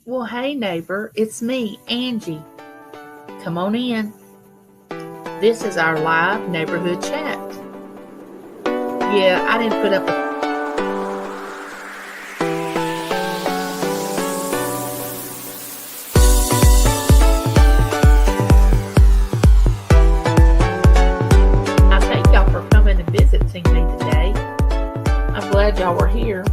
Well, hey, neighbor, it's me, Angie. Come on in. This is our live neighborhood chat. Yeah, I didn't put up a. I thank y'all for coming and visiting me today. I'm glad y'all were here.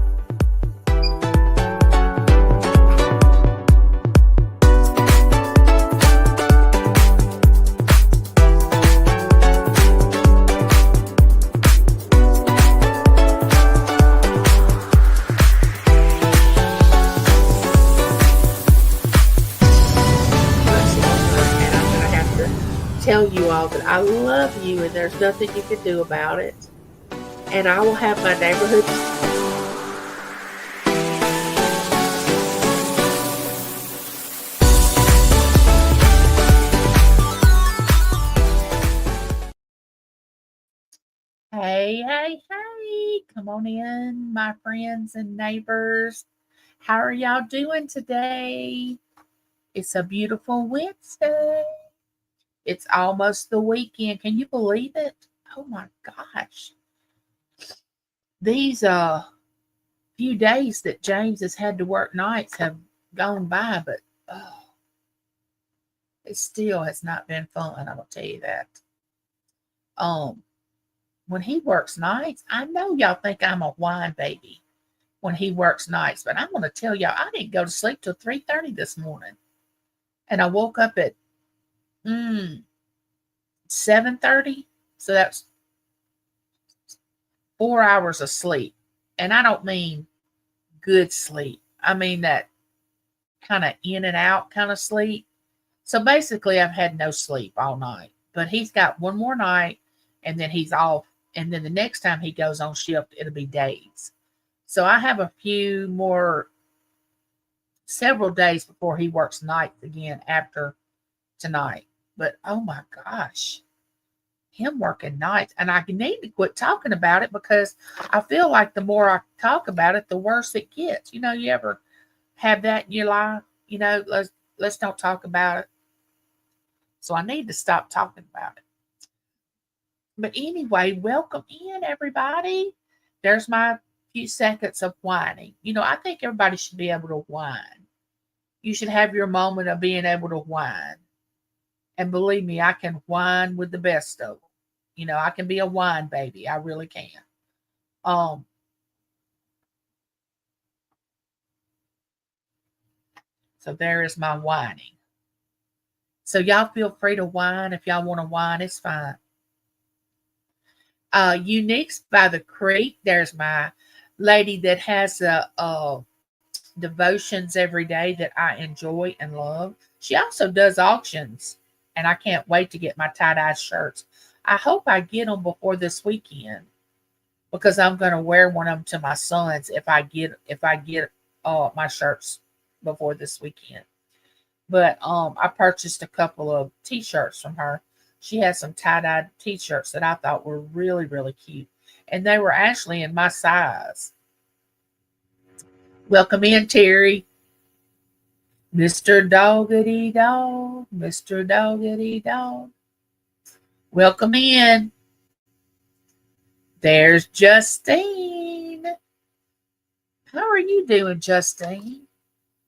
And I'm going to have to tell you all that I love you and there's nothing you can do about it. And I will have my neighborhood. Hey, hey, hey. Come on in, my friends and neighbors. How are y'all doing today? It's a beautiful Wednesday. It's almost the weekend. Can you believe it? Oh my gosh. These few days that James has had to work nights have gone by, but oh, it still has not been fun. I will tell you that. Um, when he works nights, I know y'all think I'm a wine baby when he works nights, but I'm gonna tell y'all I didn't go to sleep till 3:30 this morning. And I woke up at 7:30. So that's 4 hours of sleep. And I don't mean good sleep. I mean that kind of in and out kind of sleep. So basically, I've had no sleep all night. But he's got one more night and then he's off. And then the next time he goes on shift, it'll be days. So I have a few more, several days before he works nights again after tonight. But oh my gosh, him working nights. And I need to quit talking about it because I feel like the more I talk about it, the worse it gets. You ever have that in your life? Let's don't talk about it. So I need to stop talking about it. But anyway, welcome in everybody. There's my few seconds of whining. I think everybody should be able to whine. You should have your moment of being able to whine. And believe me, I can whine with the best of them. I can be a whine baby. I really can. Um, so there is my whining. So y'all feel free to whine. If y'all want to whine, it's fine. Uniques by the Creek. There's my lady that has devotions every day that I enjoy and love. She also does auctions, and I can't wait to get my tie-dye shirts. I hope I get them before this weekend because I'm going to wear one of them to my sons if I get my shirts before this weekend. But I purchased a couple of t-shirts from her. She has some tie-dye t-shirts that I thought were really really cute, and they were actually in my size. Welcome in, Terry. Mr. Doggity Dog, Mr. Doggity Dog. Welcome in. There's Justine. How are you doing, Justine?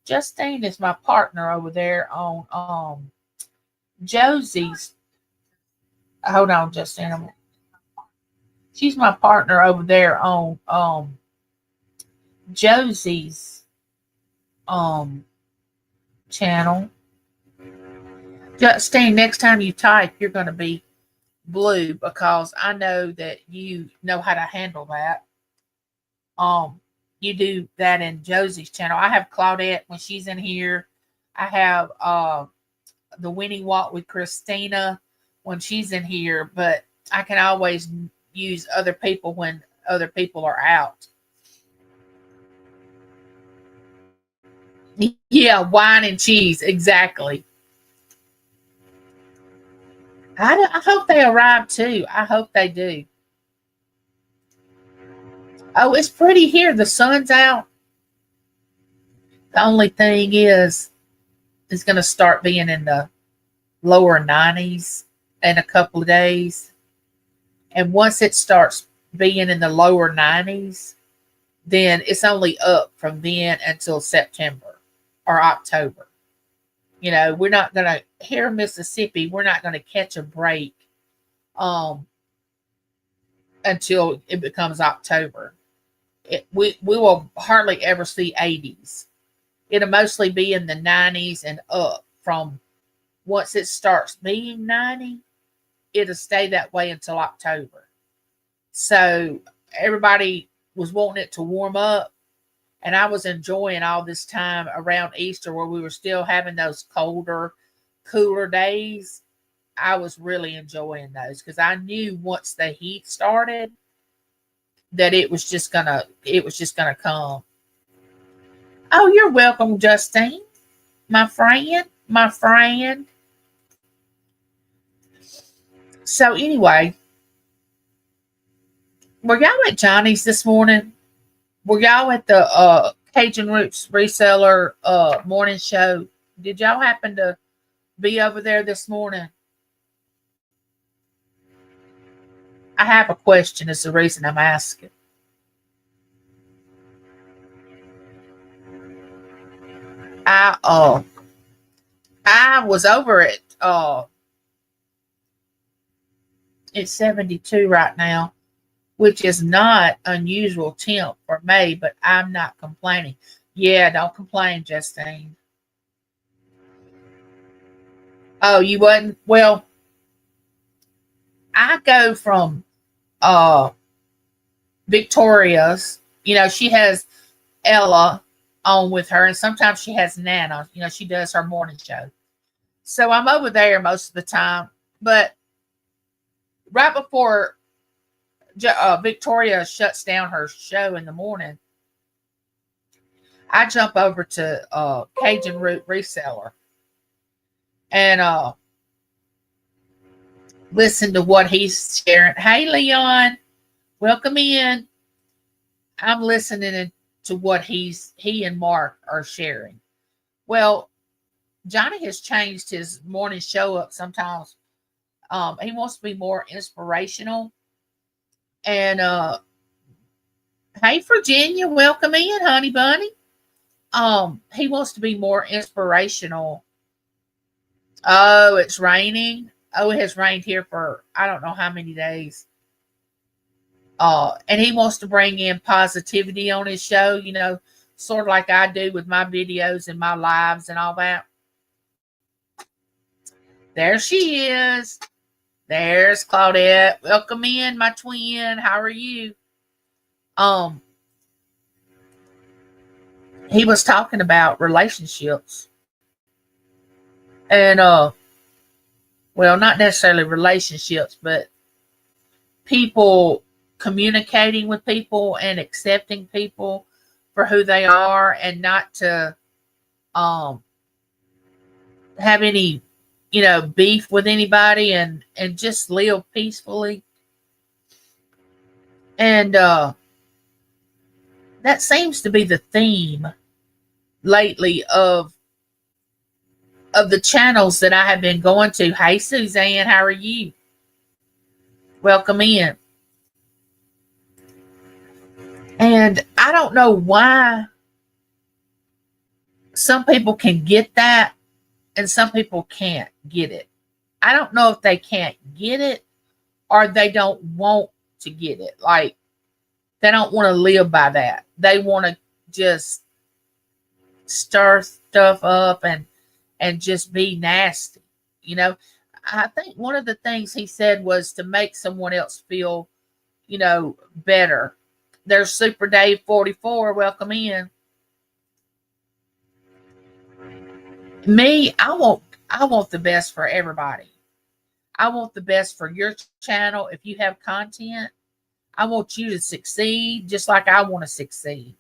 Justine is my partner over there on Josie's. Hold on, Justine. She's my partner over there on Josie's um channel. Justine, next time you type, you're going to be blue because I know that you know how to handle that. Um, you do that in Josie's channel. I have Claudette when she's in here. I have the Winnie Walk with Christina when she's in here, but I can always use other people when other people are out. Yeah, wine and cheese, exactly. I hope they arrive too. I hope they do. Oh, it's pretty here. The sun's out. The only thing is it's going to start being in the lower 90s in a couple of days. And once it starts being in the lower 90s, then it's only up from then until September or October. We're not going to, here in Mississippi, we're not going to catch a break um, until it becomes October. We will hardly ever see 80s. It'll mostly be in the 90s and up. From once it starts being 90, it'll stay that way until October. So everybody was wanting it to warm up, and I was enjoying all this time around Easter where we were still having those colder, cooler days. I was really enjoying those because I knew once the heat started that it was just gonna come. Oh, you're welcome, Justine, my friend, my friend. So anyway, were y'all at Johnny's this morning? Were y'all at the Cajun Roots reseller morning show? Did y'all happen to be over there this morning? I have a question. Is the reason I'm asking. I was over at it's 72 right now, which is not unusual temp for May, but I'm not complaining. Yeah, don't complain, Justine. Oh, you wasn't? Well, I go from uh Victoria's. She has Ella on with her, and sometimes she has Nana. She does her morning show. So I'm over there most of the time. But right before Victoria shuts down her show in the morning, I jump over to Cajun Root Reseller and listen to what he's sharing. Hey, Leon, welcome in. I'm listening to what he and Mark are sharing. Well, Johnny has changed his morning show up sometimes. He wants to be more inspirational. And hey, Virginia, welcome in, honey bunny. He wants to be more inspirational. Oh, it's raining. Oh, it has rained here for I don't know how many days. And he wants to bring in positivity on his show, sort of like I do with my videos and my lives and all that. There she is. There's Claudette. Welcome in, my twin. How are you? He was talking about relationships. And well, not necessarily relationships, but people communicating with people and accepting people for who they are and not to have any beef with anybody and just live peacefully. And that seems to be the theme lately of the channels that I have been going to. Hey, Suzanne, how are you? Welcome in. And I don't know why some people can get that and some people can't get it. I don't know if they can't get it or they don't want to get it. Like, they don't want to live by that. They want to just stir stuff up and just be nasty. I think one of the things he said was to make someone else feel, better. There's Super Dave 44. Welcome in. Me, I want the best for everybody. I want the best for your channel. If you have content, I want you to succeed just like I want to succeed.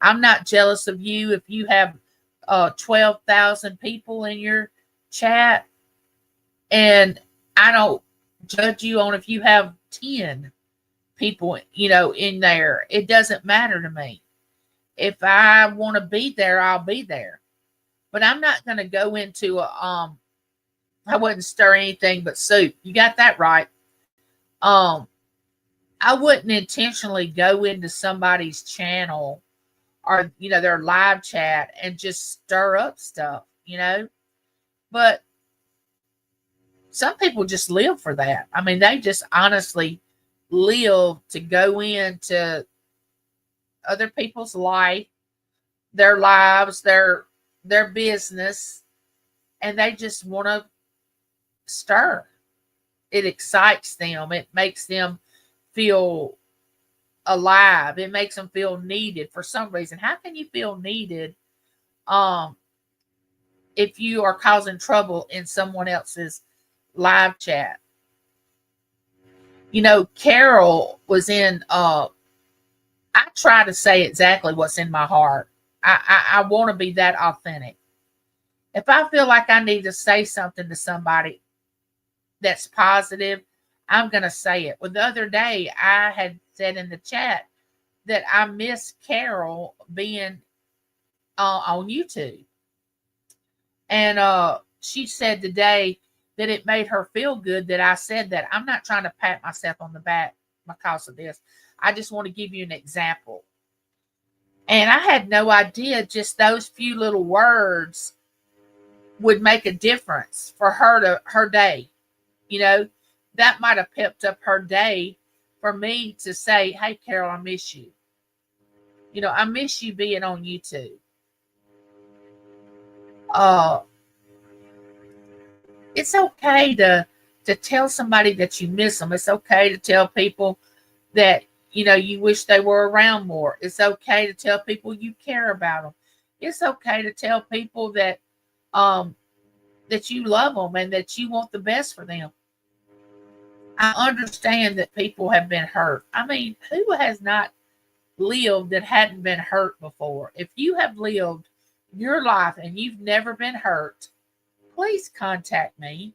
I'm not jealous of you if you have 12,000 people in your chat, and I don't judge you on if you have 10 people, in there. It doesn't matter to me. If I want to be there, I'll be there. But I'm not going to go into I wouldn't stir anything but soup. You got that right. Um, I wouldn't intentionally go into somebody's channel or their live chat and just stir up stuff. But some people just live for that. I mean, they just honestly live to go into other people's life, their lives, their business, and they just want to stir. It excites them. It makes them feel alive. It makes them feel needed for some reason. How can you feel needed um if you are causing trouble in someone else's live chat? Carol was in I try to say exactly what's in my heart. I want to be that authentic. If I feel like I need to say something to somebody that's positive, I'm going to say it. Well, the other day, I had said in the chat that I miss Carol being on YouTube. And she said today that it made her feel good that I said that. I'm not trying to pat myself on the back because of this. I just want to give you an example. And I had no idea just those few little words would make a difference for her day. That might have pepped up her day for me to say, "Hey, Carol, I miss you. I miss you being on YouTube." It's okay to tell somebody that you miss them. It's okay to tell people that you wish they were around more. It's okay to tell people you care about them. It's okay to tell people that that you love them and that you want the best for them. I understand that people have been hurt. I mean, who has not lived that hadn't been hurt before? If you have lived your life and you've never been hurt, please contact me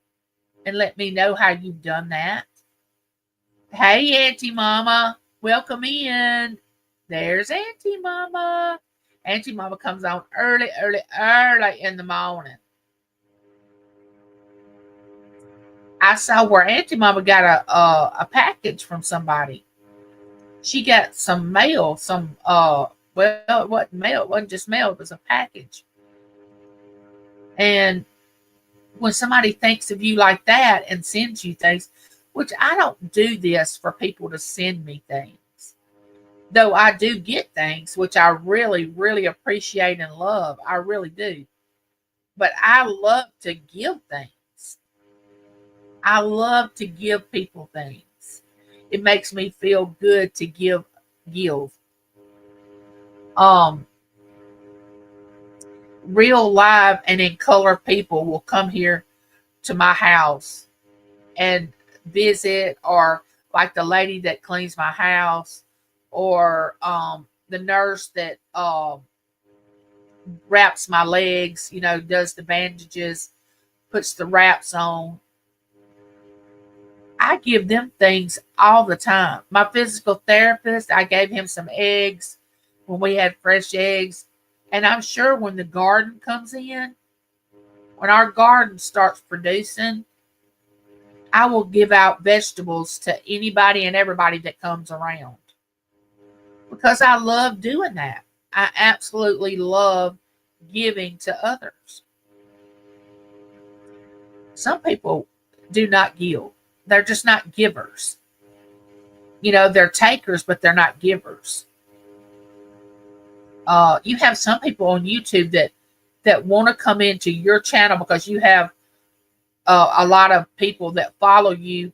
and let me know how you've done that. Hey, Auntie Mama, welcome in. There's Auntie Mama. Auntie Mama comes on early in the morning. I saw where Auntie Mama got a package from somebody. She got some mail, well, it wasn't mail, it wasn't just mail, it was a package. And when somebody thinks of you like that and sends you things, which I don't do this for people to send me things, though I do get things, which I really, really appreciate and love. I really do. But I love to give things. I love to give people things. It makes me feel good to give. Real live and in color people will come here to my house and visit, or like the lady that cleans my house, or the nurse that wraps my legs, does the bandages, puts the wraps on. I give them things all the time. My physical therapist, I gave him some eggs when we had fresh eggs. And I'm sure when the garden comes in, when our garden starts producing, I will give out vegetables to anybody and everybody that comes around. Because I love doing that. I absolutely love giving to others. Some people do not give. They're just not givers. They're takers, but they're not givers. You have some people on YouTube that want to come into your channel because you have a lot of people that follow you,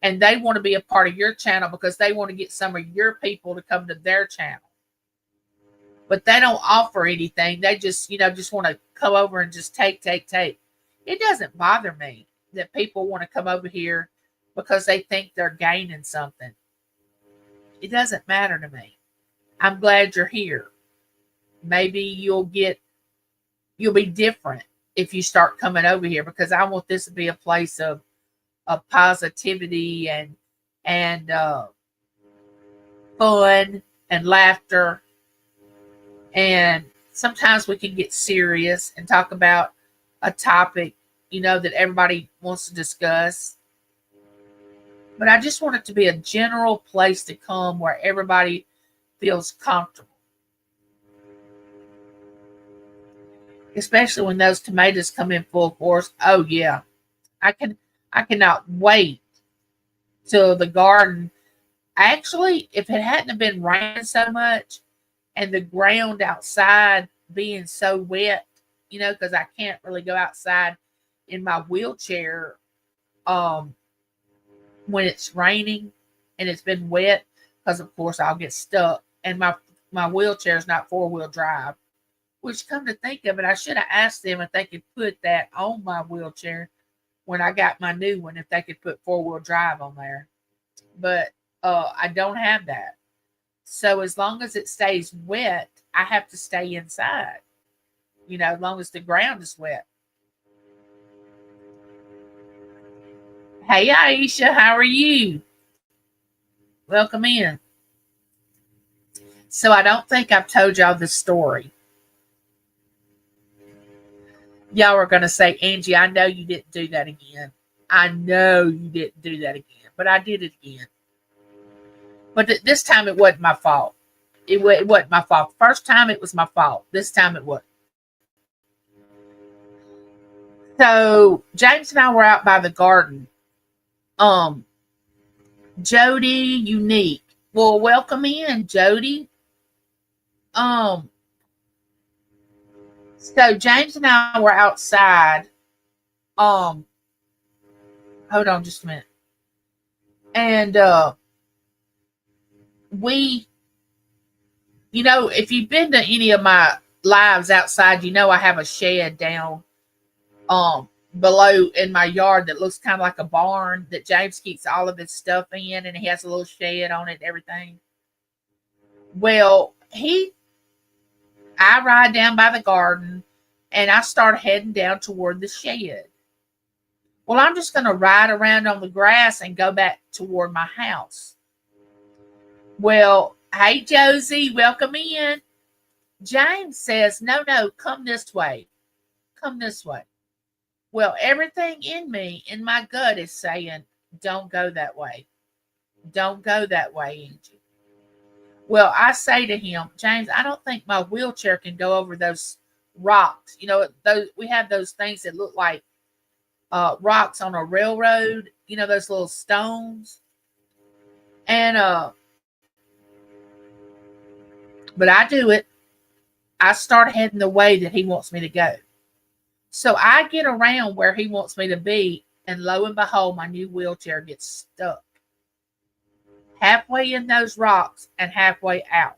and they want to be a part of your channel because they want to get some of your people to come to their channel. But they don't offer anything. They just want to come over and just take. It doesn't bother me that people want to come over here because they think they're gaining something. It doesn't matter to me. I'm glad you're here. Maybe you'll be different if you start coming over here, because I want this to be a place of positivity and fun and laughter. And sometimes we can get serious and talk about a topic, that everybody wants to discuss. But I just want it to be a general place to come where everybody feels comfortable. Especially when those tomatoes come in full force. Oh yeah. I cannot wait till the garden. Actually, if it hadn't have been raining so much and the ground outside being so wet, because I can't really go outside in my wheelchair um when it's raining and it's been wet, because of course I'll get stuck, and my wheelchair is not four-wheel drive. Which, come to think of it, I should have asked them if they could put that on my wheelchair when I got my new one, if they could put four-wheel drive on there. But I don't have that. So as long as it stays wet, I have to stay inside. As long as the ground is wet. Hey Aisha, how are you? Welcome in. So I don't think I've told y'all this story. Y'all are going to say, Angie, I know you didn't do that again. I know you didn't do that again. But I did it again. But this time it wasn't my fault. It wasn't my fault. First time it was my fault. This time it wasn't. So James and I were out by the garden. Jody Unique. Well, welcome in, Jody. So James and I were outside. Hold on just a minute. And we, if you've been to any of my lives outside, I have a shed down below in my yard that looks kind of like a barn that James keeps all of his stuff in, and he has a little shed on it and everything. Well, I ride down by the garden and I start heading down toward the shed. Well, I'm just going to ride around on the grass and go back toward my house. Well, hey, Josie, welcome in. James says, no, come this way. Come this way. Well, everything in me, in my gut, is saying, don't go that way. Don't go that way, Angie. Well, I say to him, James, I don't think my wheelchair can go over those rocks. We have those things that look like rocks on a railroad, those little stones. And, but I do it. I start heading the way that he wants me to go. So I get around where he wants me to be, and lo and behold, my new wheelchair gets stuck. Halfway in those rocks and halfway out.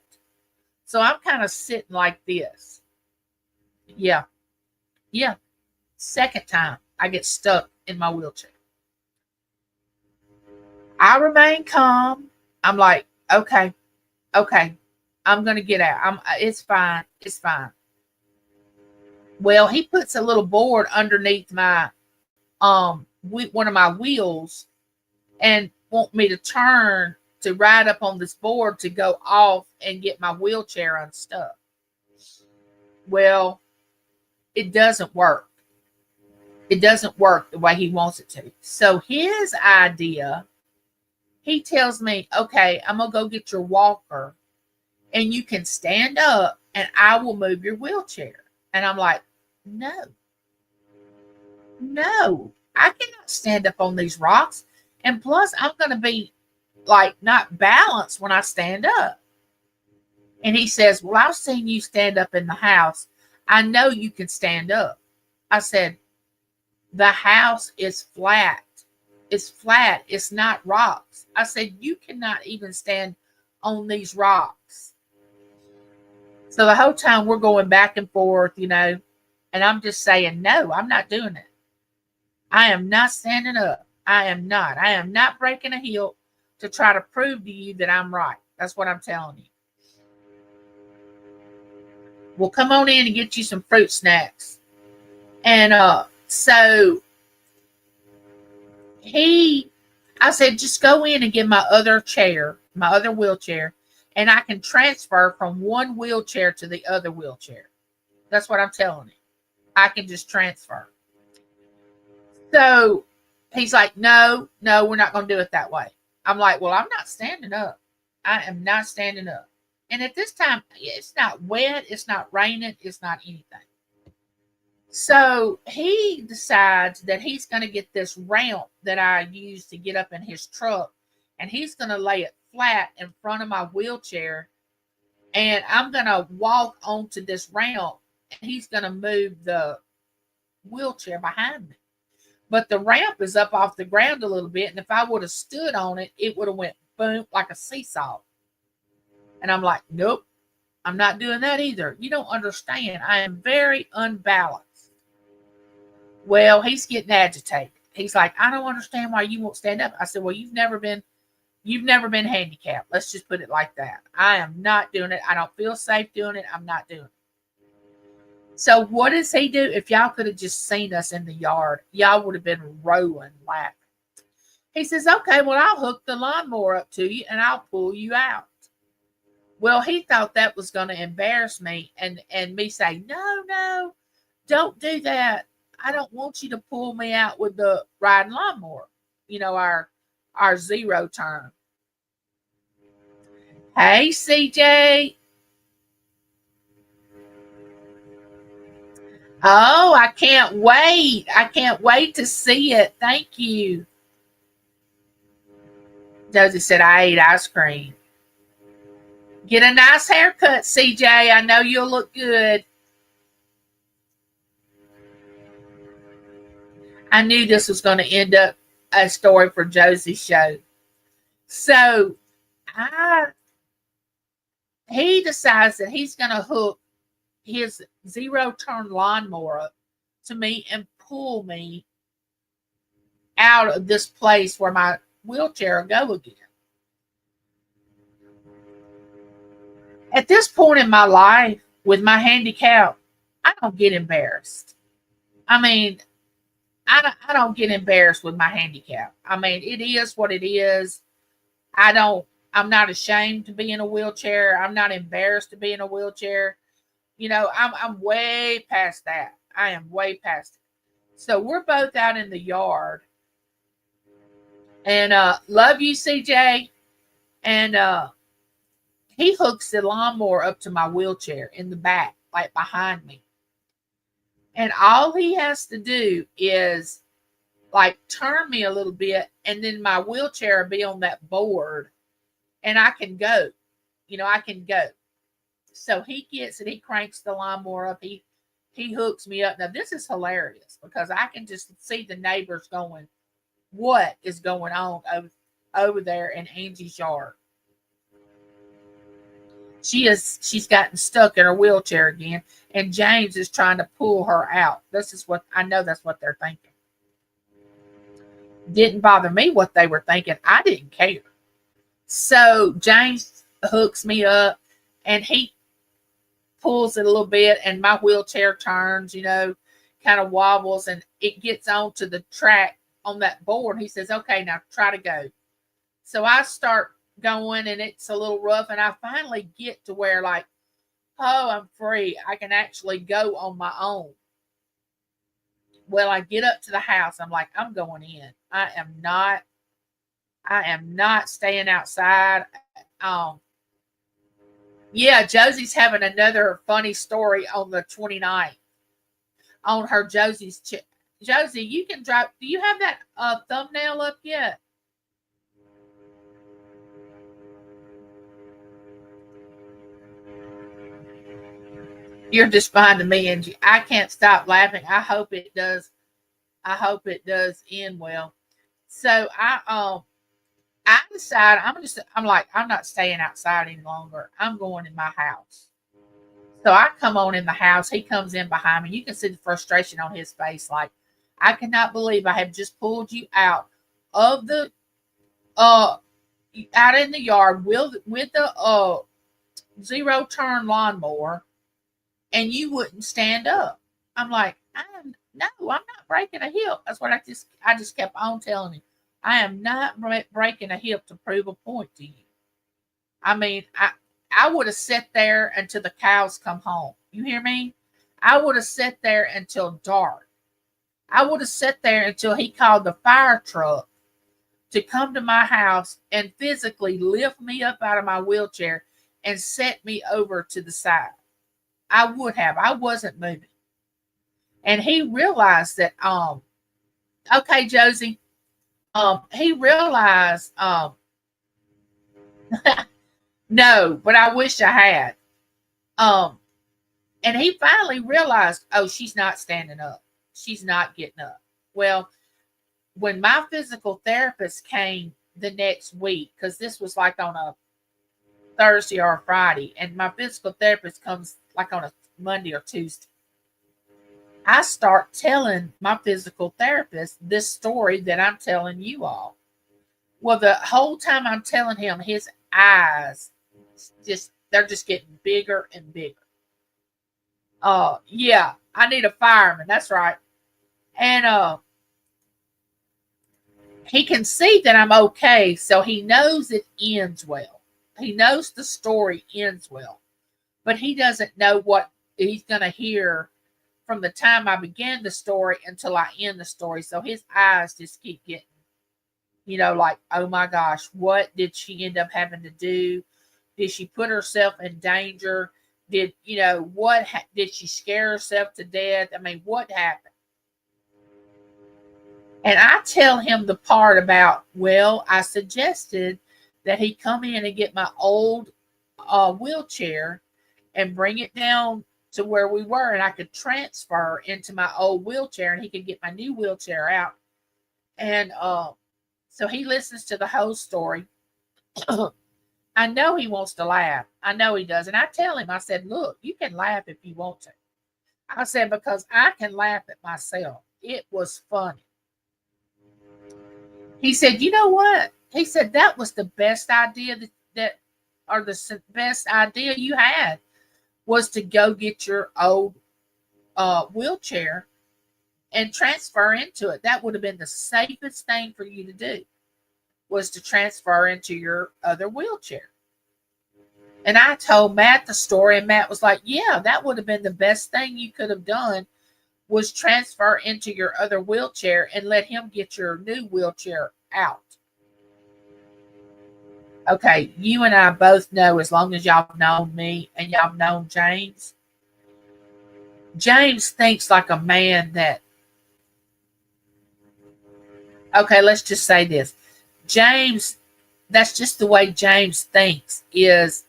So I'm kind of sitting like this. Yeah. Second time I get stuck in my wheelchair. I remain calm. I'm like, okay. I'm going to get out. It's fine. Well, he puts a little board underneath my one of my wheels and want me to turn to ride up on this board to go off and get my wheelchair unstuck. Well, it doesn't work. It doesn't work the way he wants it to. So his idea, he tells me, okay, I'm going to go get your walker and you can stand up and I will move your wheelchair. And I'm like, no, I cannot stand up on these rocks. And plus, I'm going to be like not balanced when I stand up. And he says, well, I've seen you stand up in the house. I know you can stand up. I said, the house is flat. It's flat. It's not rocks. I said, you cannot even stand on these rocks. So the whole time we're going back and forth, and I'm just saying, no, I'm not doing it. I am not standing up. I am not breaking a heel to try to prove to you that I'm right. That's what I'm telling you. Well, come on in and get you some fruit snacks. And so I said, just go in and get my other wheelchair, and I can transfer from one wheelchair to the other wheelchair. That's what I'm telling you. I can just transfer. So he's like, no, we're not going to do it that way. I'm like, well, I'm not standing up. I am not standing up. And at this time, it's not wet, it's not raining, it's not anything. So he decides that he's going to get this ramp that I use to get up in his truck, and he's going to lay it flat in front of my wheelchair, and I'm going to walk onto this ramp, and he's going to move the wheelchair behind me. But the ramp is up off the ground a little bit, and if I would have stood on it, it would have went boom like a seesaw. And I'm like, nope, I'm not doing that either. You don't understand. I am very unbalanced. Well, he's getting agitated. He's like, I don't understand why you won't stand up. I said, well, you've never been handicapped. Let's just put it like that. I am not doing it. I don't feel safe doing it. I'm not doing it. So what does he do? If y'all could have just seen us in the yard, y'all would have been rolling laughing. He says, okay, well, I'll hook the lawnmower up to you and I'll pull you out. Well, he thought that was going to embarrass me and me say, no, don't do that. I don't want you to pull me out with the riding lawnmower, our zero turn. Hey, CJ. Oh, I can't wait. I can't wait to see it. Thank you. Josie said, I ate ice cream. Get a nice haircut, CJ. I know you'll look good. I knew this was going to end up a story for Josie's show. So he decides that he's going to hook his zero-turn lawnmower up to me and pull me out of this place where my wheelchair will go again. At this point in my life, with my handicap, I don't get embarrassed. I mean, I don't get embarrassed with my handicap. I mean, it is what it is. I'm not ashamed to be in a wheelchair. I'm not embarrassed to be in a wheelchair. I'm way past that. I am way past it. So we're both out in the yard. And love you, CJ. And he hooks the lawnmower up to my wheelchair in the back, like behind me. And all he has to do is like turn me a little bit, and then my wheelchair will be on that board and I can go. I can go. So he gets it, he cranks the lawnmower up, he hooks me up. Now this is hilarious because I can just see the neighbors going, what is going on over there in Angie's yard? She's gotten stuck in her wheelchair again, and James is trying to pull her out. This is what I know, that's what they're thinking. Didn't bother me what they were thinking. I didn't care. So James hooks me up and he pulls it a little bit, and my wheelchair turns, kind of wobbles, and it gets onto the track on that board. He says, okay, now try to go. So I start going, and it's a little rough, and I finally get to where like, oh, I'm free. I can actually go on my own. Well, I get up to the house. I'm like, I'm going in. I am not staying outside. Yeah, Josie's having another funny story on the 29th on her Josie's. Josie, you can drop. Do you have that thumbnail up yet? You're just fine to me, and I can't stop laughing. I hope it does. I hope it does end well. So I decide I'm like, I'm not staying outside any longer. I'm going in my house. So I come on in the house. He comes in behind me. You can see the frustration on his face. Like, I cannot believe I have just pulled you out of the out in the yard with the zero turn lawnmower, and you wouldn't stand up. I'm like, I'm not breaking a hip. That's what I just kept on telling him. I am not breaking a hip to prove a point to you. I mean, I would have sat there until the cows come home. You hear me? I would have sat there until dark. I would have sat there until he called the fire truck to come to my house and physically lift me up out of my wheelchair and set me over to the side. I would have. I wasn't moving. And he realized that okay, Josie, he realized no, but I wish I had. Um and he finally realized, oh, she's not standing up. She's not getting up. Well, when my physical therapist came the next week, because this was like on a Thursday or a Friday, and my physical therapist comes like on a Monday or Tuesday, I start telling my physical therapist this story that I'm telling you all. Well, the whole time I'm telling him, his eyes they're just getting bigger and bigger. Yeah, I need a fireman. That's right. And he can see that I'm okay, so he knows it ends well. He knows the story ends well, but he doesn't know what he's going to hear from the time I begin the story until I end the story. So his eyes just keep getting, like, oh my gosh, what did she end up having to do? Did she put herself in danger? Did did she scare herself to death? I mean, what happened? And I tell him the part about, well, I suggested that he come in and get my old wheelchair and bring it down to where we were, and I could transfer into my old wheelchair, and he could get my new wheelchair out. And so he listens to the whole story. I know he wants to laugh. I know he does. And I tell him, I said, look, you can laugh if you want to. I said, because I can laugh at myself. It was funny. He said, you know what? He said, that was the best idea or the best idea you had, was to go get your old wheelchair and transfer into it. That would have been the safest thing for you to do, was to transfer into your other wheelchair. And I told Matt the story, and Matt was like, yeah, that would have been the best thing you could have done, was transfer into your other wheelchair and let him get your new wheelchair out. Okay, you and I both know, as long as y'all have known me and y'all have known James, James thinks like a man that, okay, let's just say this. James, that's just the way James thinks, is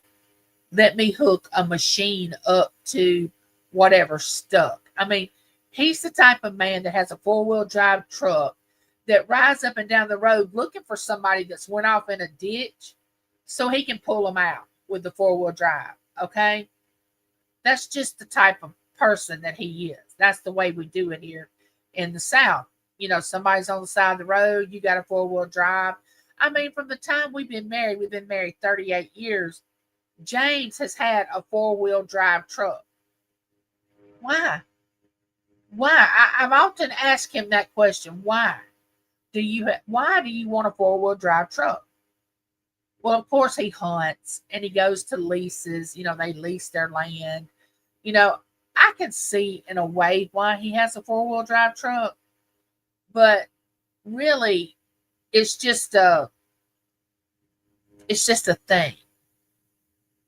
let me hook a machine up to whatever stuck. I mean, he's the type of man that has a 4-wheel drive truck that rides up and down the road looking for somebody that's went off in a ditch so he can pull them out with the 4-wheel drive. Okay? That's just the type of person that he is. That's the way we do it here in the South. Somebody's on the side of the road, you got a 4-wheel drive. I mean, from the time we've been married 38 years, James has had a 4-wheel drive truck. Why? I've often asked him that question. Why do you want a 4-wheel drive truck? Well, of course he hunts and he goes to leases. They lease their land. I can see in a way why he has a 4-wheel drive truck, but really, it's just a thing.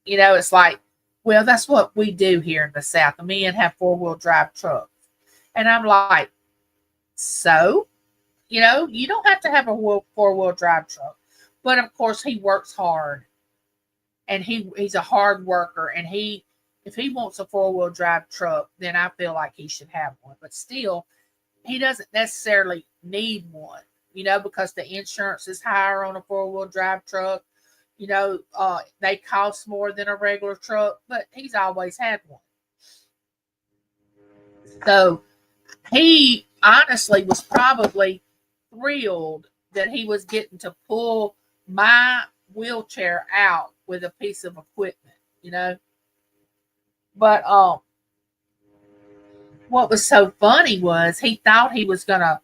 It's like, well, that's what we do here in the South. The men have 4-wheel drive trucks. And I'm like, so, you don't have to have a 4-wheel drive truck. But of course, he works hard, and he's a hard worker. And if he wants a 4-wheel drive truck, then I feel like he should have one. But still, he doesn't necessarily need one, because the insurance is higher on a 4-wheel drive truck. They cost more than a regular truck, but he's always had one. So he honestly was probably thrilled that he was getting to pull my wheelchair out with a piece of equipment. But what was so funny was he thought he was going to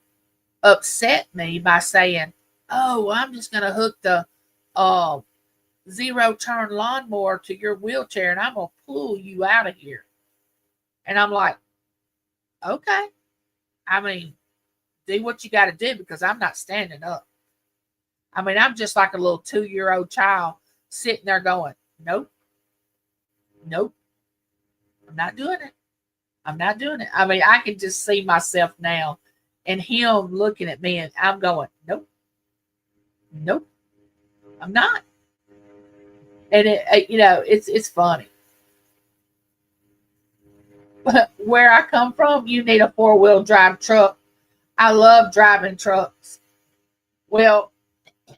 upset me by saying, oh, I'm just going to hook the zero turn lawnmower to your wheelchair and I'm going to pull you out of here. And I'm like, okay. I mean, do what you got to do because I'm not standing up. I mean, I'm just like a little 2-year-old child sitting there going, nope, nope, I'm not doing it. I'm not doing it. I mean, I can just see myself now and him looking at me and I'm going, nope, nope, I'm not. And it's funny. But where I come from, you need a 4-wheel drive truck. I love driving trucks. Well,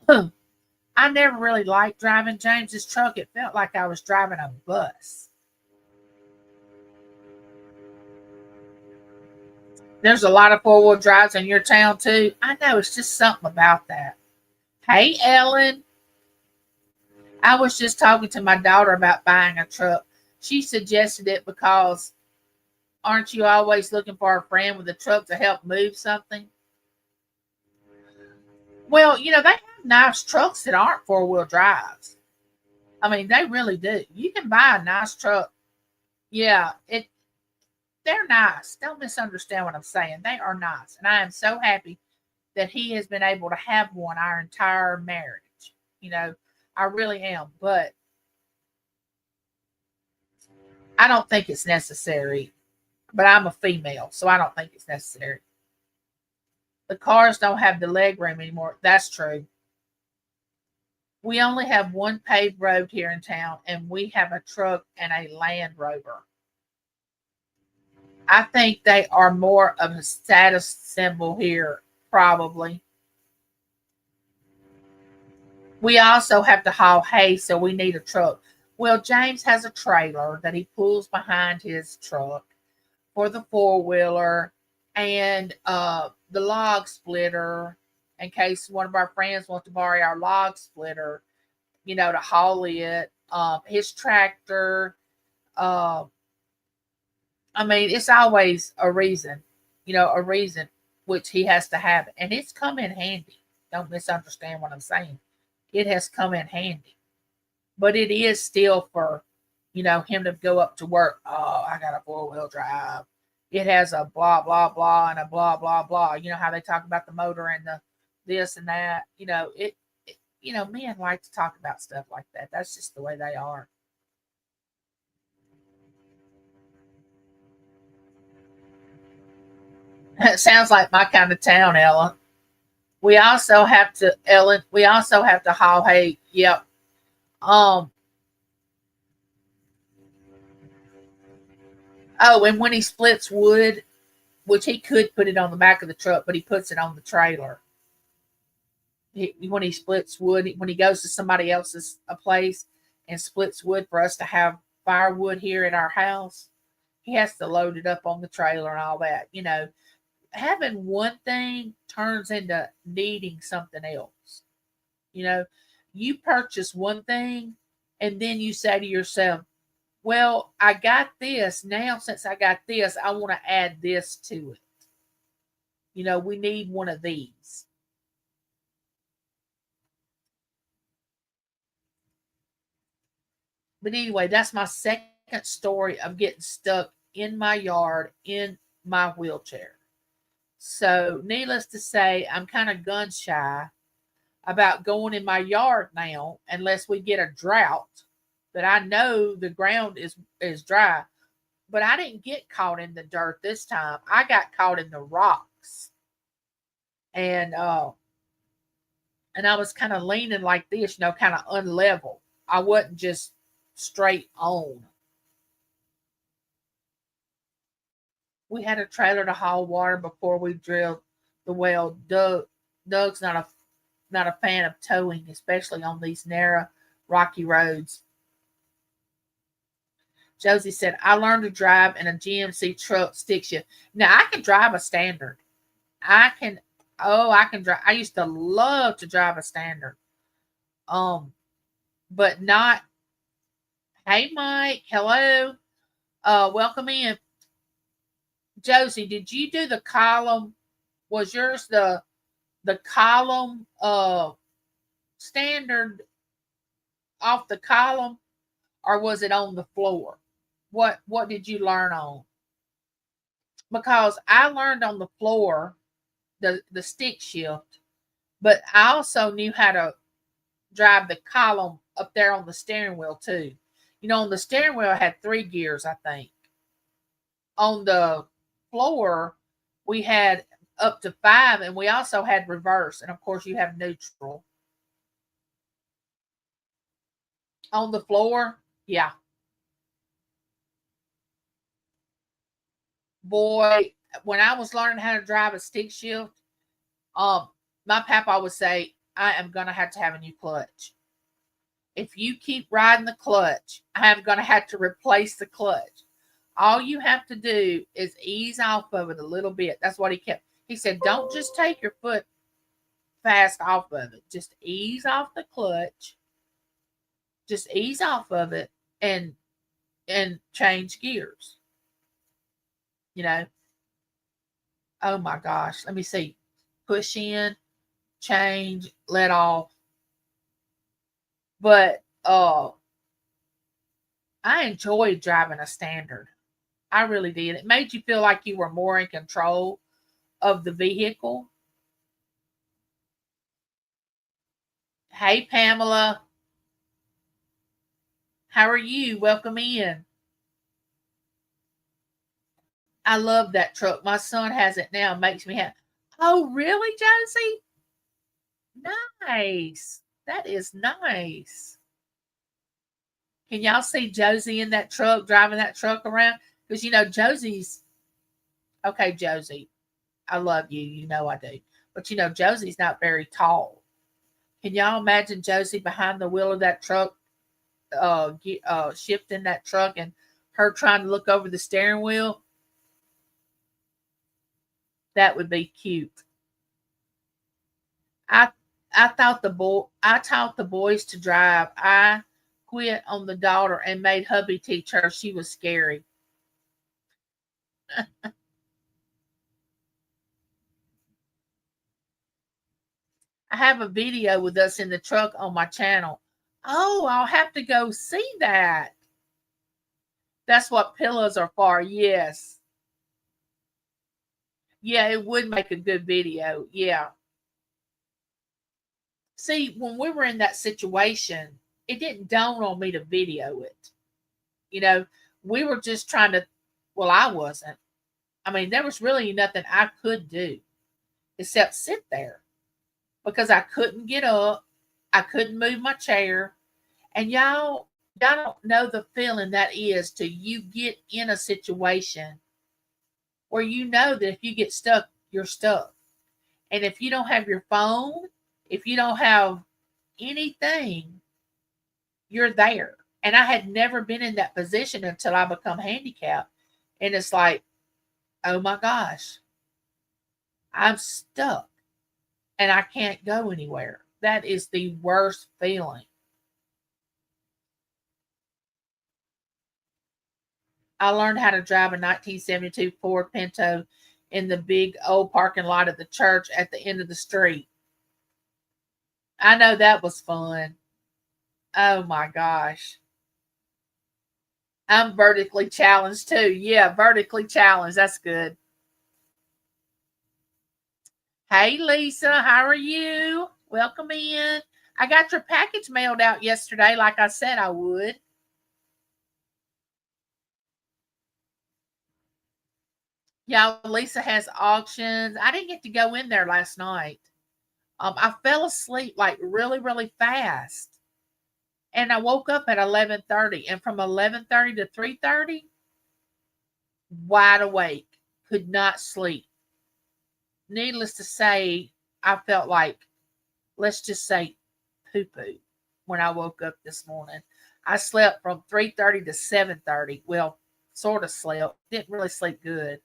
I never really liked driving James's truck. It felt like I was driving a bus. There's a lot of 4-wheel drives in your town too. I know it's just something about that. Hey, Ellen. I was just talking to my daughter about buying a truck. She suggested it because aren't you always looking for a friend with a truck to help move something? Well, they have nice trucks that aren't 4-wheel drives. I mean, they really do. You can buy a nice truck. Yeah, they're nice. Don't misunderstand what I'm saying. They are nice. And I am so happy that he has been able to have one our entire marriage. You know, I really am. But I don't think it's necessary. But I'm a female, so I don't think it's necessary. The cars don't have the leg room anymore. That's true. We only have one paved road here in town, and we have a truck and a Land Rover. I think they are more of a status symbol here, probably. We also have to haul hay, so we need a truck. Well, James has a trailer that he pulls behind his truck for the 4-wheeler and the log splitter in case one of our friends wants to borrow our log splitter, to haul it. His tractor. Uh, I mean, it's always a reason, a reason which he has to have it. And it's come in handy. Don't misunderstand what I'm saying. It has come in handy. But it is still for, him to go up to work. Oh, I got a 4-wheel drive. It has a blah, blah, blah, and a blah, blah, blah. You know how they talk about the motor and the this and that. Men like to talk about stuff like that. That's just the way they are. It sounds like my kind of town, Ellen. We also have to haul hay. Yep. Um, oh, and when he splits wood, which he could put it on the back of the truck, but he puts it on the trailer. When he splits wood, when he goes to somebody else's a place and splits wood for us to have firewood here at our house, he has to load it up on the trailer and all that. Having one thing turns into needing something else. You know, you purchase one thing and then you say to yourself, well, I got this. Now, since I got this, I want to add this to it. We need one of these. But anyway, that's my second story of getting stuck in my yard in my wheelchair. So, needless to say, I'm kind of gun shy about going in my yard now unless we get a drought that I know the ground is dry. But I didn't get caught in the dirt this time. I got caught in the rocks. And I was kind of leaning like this, kind of unlevel. I wasn't just straight on. We had a trailer to haul water before we drilled the well. Doug's not a fan of towing, especially on these narrow, rocky roads. Josie said, I learned to drive in a GMC truck sticks you. Now I can drive a standard. I can I can drive. I used to love to drive a standard. Um, but not hey Mike, hello. Welcome in. Josie, did you do the column? Was yours the column standard off the column, or was it on the floor? What did you learn on? Because I learned on the floor the stick shift, but I also knew how to drive the column up there on the steering wheel too. You know, on the steering wheel I had 3 gears, I think. On the floor, we had up to 5, and we also had reverse, and of course you have neutral. On the floor, yeah. Boy, when I was learning how to drive a stick shift, um, my papa would say, I am gonna have to have a new clutch. If you keep riding the clutch, I am gonna have to replace the clutch. All you have to do is ease off of it a little bit. That's what he kept. He said, don't just take your foot fast off of it. Just ease off the clutch. Just ease off of it and change gears. You know. Oh my gosh. Let me see. Push in, change, let off. But I enjoyed driving a standard. I really did. It made you feel like you were more in control of the vehicle. Hey, Pamela. How are you? Welcome in. I love that truck. My son has it now. It makes me happy. Oh, really, Josie? Nice. That is nice. Can y'all see Josie in that truck, driving that truck around? Because, you know, Josie's, okay, Josie, I love you. You know I do. But, you know, Josie's not very tall. Can y'all imagine Josie behind the wheel of that truck, shifting that truck, and her trying to look over the steering wheel? That would be cute. I I taught the boys to drive. I quit on the daughter and made hubby teach her. She was scary. I have a video with us in the truck on my channel. Oh, I'll have to go see that. That's what pillows are for. Yes. Yeah, it would make a good video. Yeah. See, when we were in that situation, it didn't dawn on me to video it. You know, we were just trying to, well, I wasn't. I mean, there was really nothing I could do except sit there because I couldn't get up. I couldn't move my chair. And y'all don't know the feeling that is till you get in a situation where you know that if you get stuck, you're stuck. And if you don't have your phone, if you don't have anything, you're there. And I had never been in that position until I become handicapped. And it's like, oh my gosh, I'm stuck and I can't go anywhere. That is the worst feeling. I learned how to drive a 1972 Ford Pinto in the big old parking lot of the church at the end of the street. I know that was fun. Oh my gosh. I'm vertically challenged too. Yeah, vertically challenged. That's good. Hey, Lisa, how are you? Welcome in. I got your package mailed out yesterday, like I said I would. Yeah, Lisa has auctions. I didn't get to go in there last night. I fell asleep like really, really fast, and I woke up at 11:30. And from 11:30 to 3:30, wide awake, could not sleep. Needless to say, I felt like, let's just say, poo poo when I woke up this morning. I slept from 3:30 to 7:30. Well, sort of slept. Didn't really sleep good.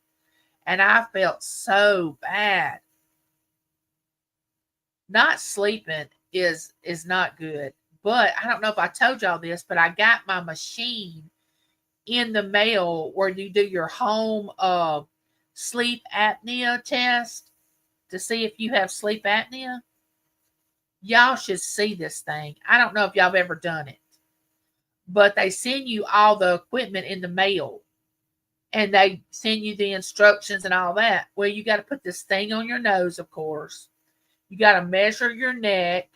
And I felt so bad. Not sleeping is not good. But I don't know if I told y'all this, but I got my machine in the mail where you do your home sleep apnea test to see if you have sleep apnea. Y'all should see this thing. I don't know if y'all have ever done it, but they send you all the equipment in the mail and they send you the instructions and all that. Well, you got to put this thing on your nose, of course. You got to measure your neck.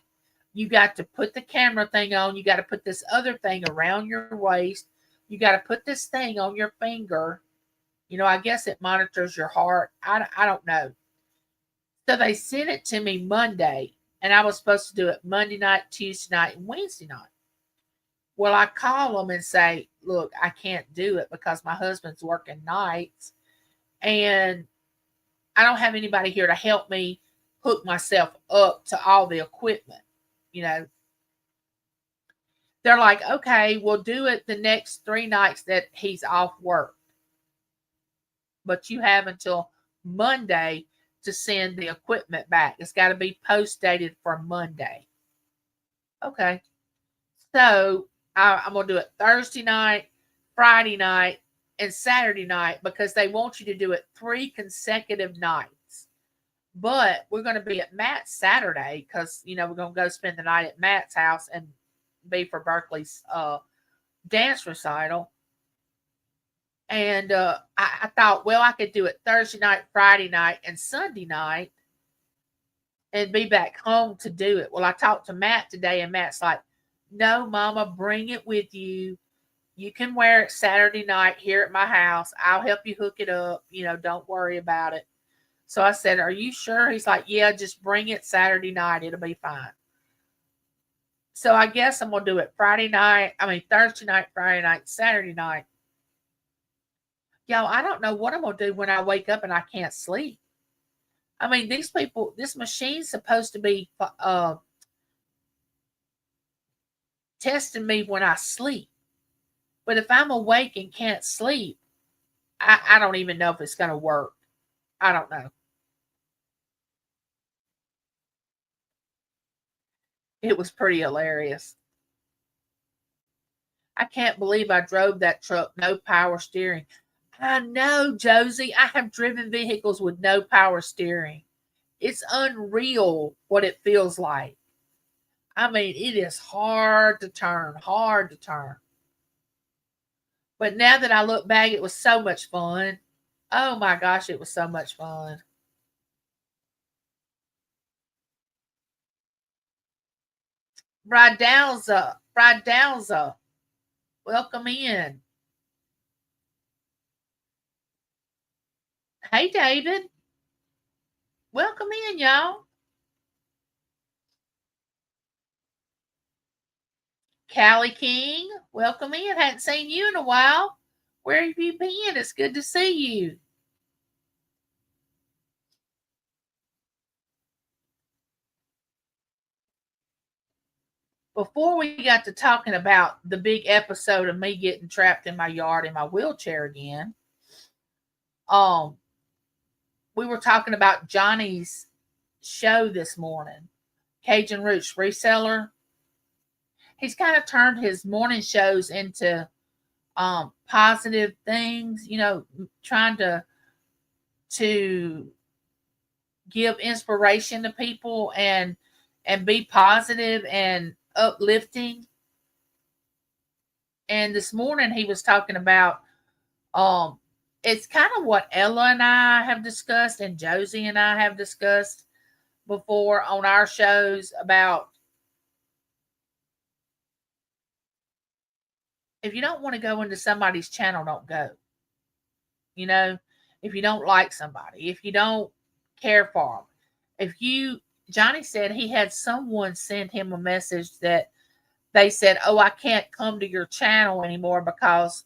You got to put the camera thing on. You got to put this other thing around your waist. You got to put this thing on your finger. I guess it monitors your heart. I don't know. So they sent it to me Monday, and I was supposed to do it Monday night, Tuesday night, and Wednesday night. Well, I call them and say, look, I can't do it because my husband's working nights and I don't have anybody here to help me hook myself up to all the equipment. You know, they're like, okay, we'll do it the next 3 nights that he's off work. But you have until Monday to send the equipment back. It's got to be post dated for Monday. Okay. So I'm going to do it Thursday night, Friday night, and Saturday night because they want you to do it 3 consecutive nights. But we're going to be at Matt's Saturday because, we're going to go spend the night at Matt's house and be for Berkeley's dance recital. And I thought, well, I could do it Thursday night, Friday night, and Sunday night and be back home to do it. Well, I talked to Matt today, and Matt's like, no, Mama, bring it with you. You can wear it Saturday night here at my house. I'll help you hook it up. Don't worry about it. So I said, are you sure? He's like, yeah, just bring it Saturday night. It'll be fine. So I guess I'm going to do it Thursday night, Friday night, Saturday night. Y'all, I don't know what I'm going to do when I wake up and I can't sleep. These people, this machine's supposed to be testing me when I sleep. But if I'm awake and can't sleep, I don't even know if it's going to work. I don't know. It was pretty hilarious. I can't believe I drove that truck, no power steering. I know, Josie. I have driven vehicles with no power steering. It's unreal what it feels like. It is hard to turn, hard to turn. But now that I look back, it was so much fun. Oh my gosh, it was so much fun. Bradalza, welcome in. Hey, David, welcome in, y'all. Callie King, welcome in. Hadn't seen you in a while. Where have you been? It's good to see you. Before we got to talking about the big episode of me getting trapped in my yard in my wheelchair again, um, we were talking about Johnny's show this morning, Cajun Roots Reseller. He's kind of turned his morning shows into positive things, trying to give inspiration to people and be positive and uplifting. And this morning he was talking about it's kind of what Ella and I have discussed and Josie and I have discussed before on our shows about if you don't want to go into somebody's channel, don't go. If you don't like somebody, if you don't care for them, Johnny said he had someone send him a message that they said, oh, I can't come to your channel anymore because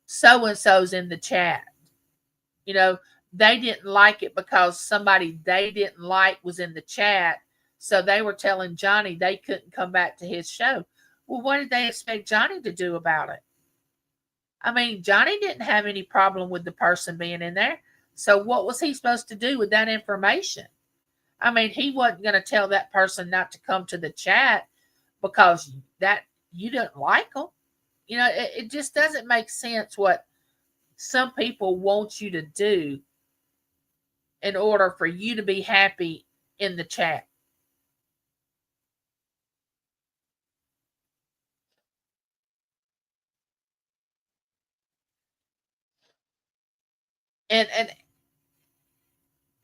so and so's in the chat. They didn't like it because somebody they didn't like was in the chat. So they were telling Johnny they couldn't come back to his show. Well, what did they expect Johnny to do about it? Johnny didn't have any problem with the person being in there. So what was he supposed to do with that information? He wasn't going to tell that person not to come to the chat because that you didn't like them. It just doesn't make sense what some people want you to do in order for you to be happy in the chat.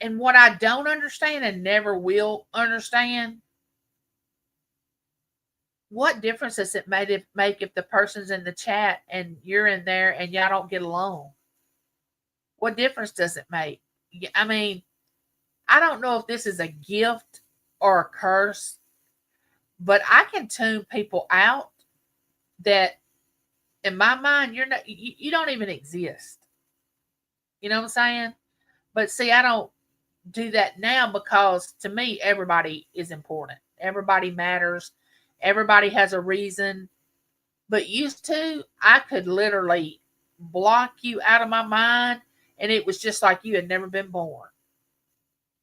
And what I don't understand and never will understand, what difference does it make if the person's in the chat and you're in there and y'all don't get along? What difference does it make? I mean, I don't know if this is a gift or a curse, but I can tune people out that in my mind you don't even exist. You know what I'm saying? But see, I don't do that now because to me everybody is important. Everybody matters. Everybody has a reason. But used to, I could literally block you out of my mind and it was just like you had never been born.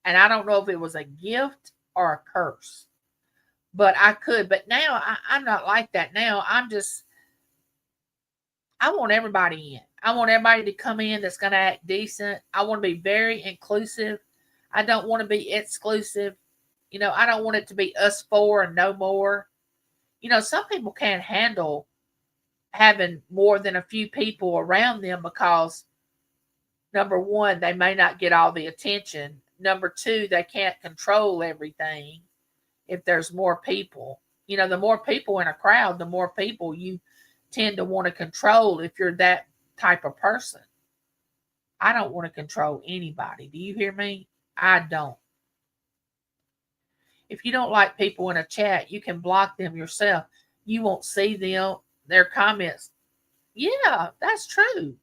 And I don't know if it was a gift or a curse. But I could. But now I'm not like that. Now I want everybody in. I want everybody to come in that's going to act decent. I want to be very inclusive. I don't want to be exclusive. I don't want it to be us four and no more. Some people can't handle having more than a few people around them because, number one, they may not get all the attention. Number two, they can't control everything if there's more people. The more people in a crowd, the more people you tend to want to control if you're that type of person. I don't want to control anybody. Do you hear me? I don't. If you don't like people in a chat, you can block them yourself. You won't see their comments. Yeah, that's true.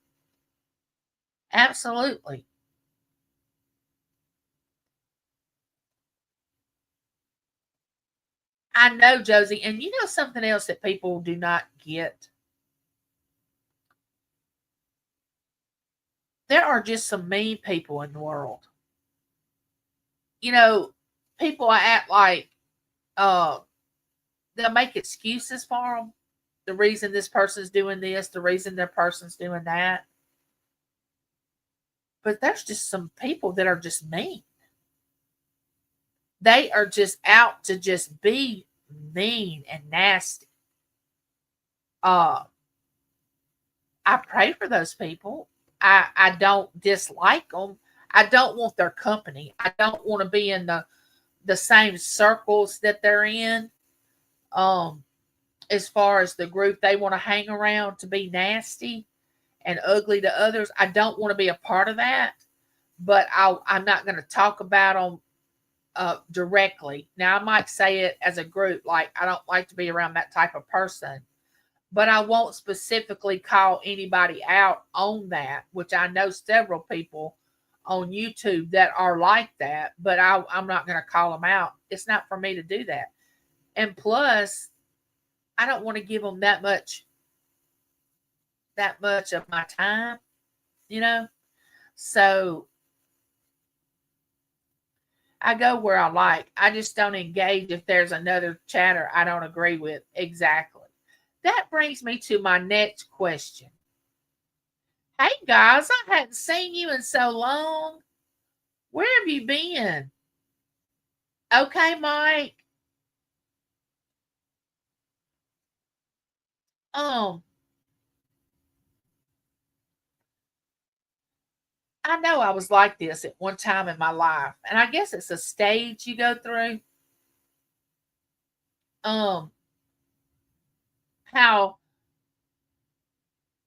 Absolutely. I know, Josie. And something else that people do not get? There are just some mean people in the world. People act like they'll make excuses for them. The reason this person's doing this, the reason that person's doing that. But there's just some people that are just mean. They are just out to just be mean and nasty. I pray for those people. I don't dislike them. I don't want their company. I don't want to be in the same circles that they're in. As far as the group they want to hang around to be nasty and ugly to others, I don't want to be a part of that. But I'm not going to talk about them directly. Now, I might say it as a group, like I don't like to be around that type of person. But I won't specifically call anybody out on that, which I know several people on YouTube that are like that, but I'm not going to call them out. It's not for me to do that. And plus, I don't want to give them that much of my time, So I go where I like. I just don't engage if there's another chatter I don't agree with. Exactly. That brings me to my next question. Hey guys, I hadn't seen you in so long. Where have you been? Okay, Mike. I know I was like this at one time in my life, and I guess it's a stage you go through. How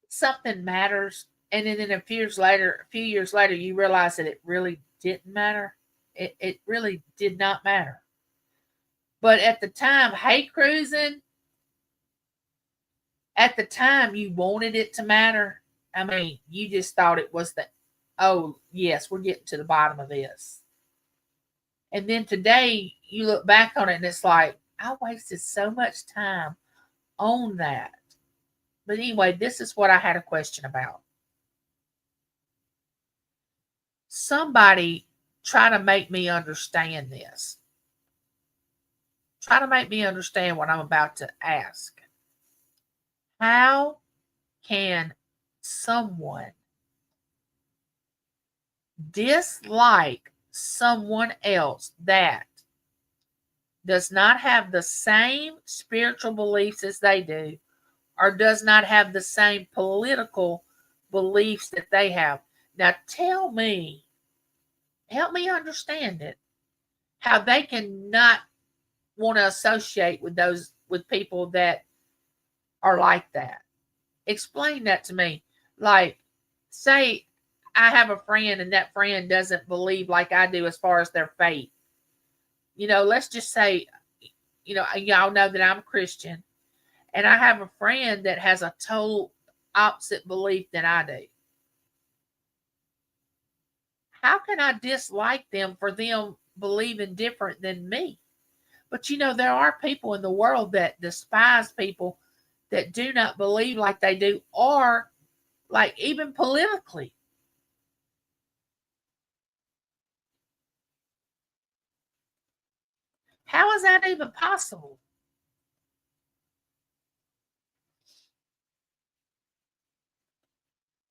something matters, and then a few years later, you realize that it really didn't matter. It really did not matter. But at the time, hey, cruising. At the time, you wanted it to matter. I mean, you just thought it was oh, yes, we're getting to the bottom of this. And then today, you look back on it and it's like, I wasted so much time on that. But anyway, this is what I had a question about. Somebody try to make me understand this. Try to make me understand what I'm about to ask. How can someone dislike someone else that does not have the same spiritual beliefs as they do, or does not have the same political beliefs that they have? Now tell me, help me understand it, how they can not want to associate with people that are like that. Explain that to me. Like, say I have a friend and that friend doesn't believe like I do as far as their faith. Let's just say, y'all know that I'm a Christian and I have a friend that has a total opposite belief than I do. How can I dislike them for them believing different than me? But there are people in the world that despise people that do not believe like they do, or like even politically. How is that even possible?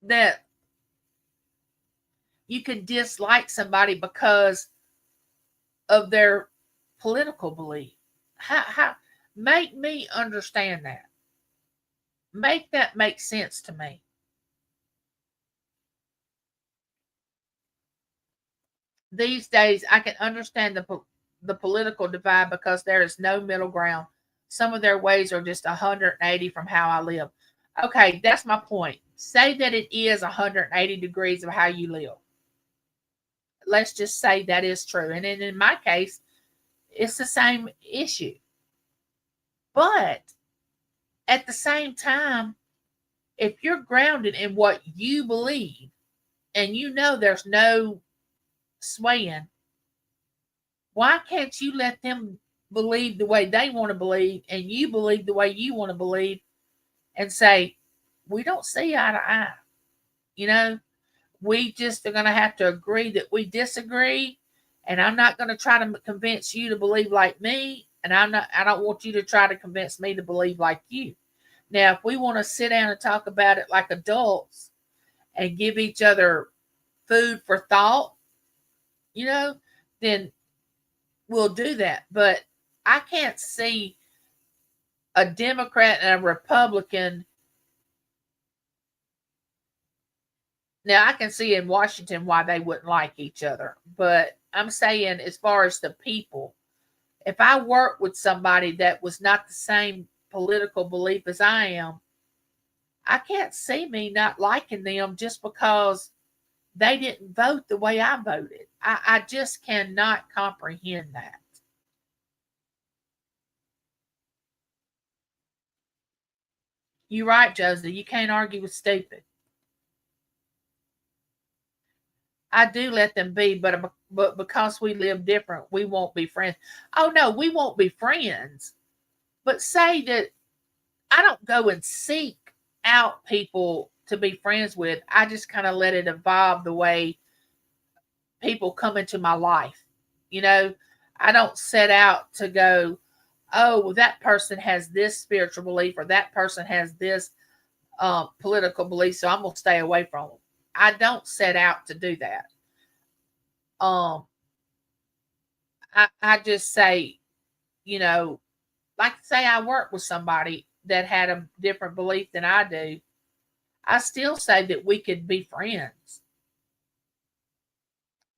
That you can dislike somebody because of their political belief. How make me understand that. Make that make sense to me. These days, I can understand the political divide because there is no middle ground. Some of their ways are just 180 from how I live. Okay, that's my point. Say that it is 180 degrees of how you live. Let's just say that is true. And then in my case, it's the same issue. But at the same time, if you're grounded in what you believe and there's no swaying, why can't you let them believe the way they want to believe and you believe the way you want to believe and say, we don't see eye to eye? We just are going to have to agree that we disagree. And I'm not going to try to convince you to believe like me. And I don't want you to try to convince me to believe like you. Now, if we want to sit down and talk about it like adults and give each other food for thought, then we'll do that. But I can't see a Democrat and a Republican. Now, I can see in Washington why they wouldn't like each other. But I'm saying, as far as the people, if I work with somebody that was not the same political belief as I am, I can't see me not liking them just because they didn't vote the way I voted. I just cannot comprehend that. You're right, Josie. You can't argue with stupid. I do let them be, but because we live different, we won't be friends. Oh no, we won't be friends. But say that I don't go and seek out people to be friends with. I just kind of let it evolve the way people come into my life. You know, I don't set out to go, oh, well, that person has this spiritual belief or that person has this political belief, so I'm going to stay away from them. I don't set out to do that. Um, I just say, you know, like say I work with somebody that had a different belief than I do. I still say that we could be friends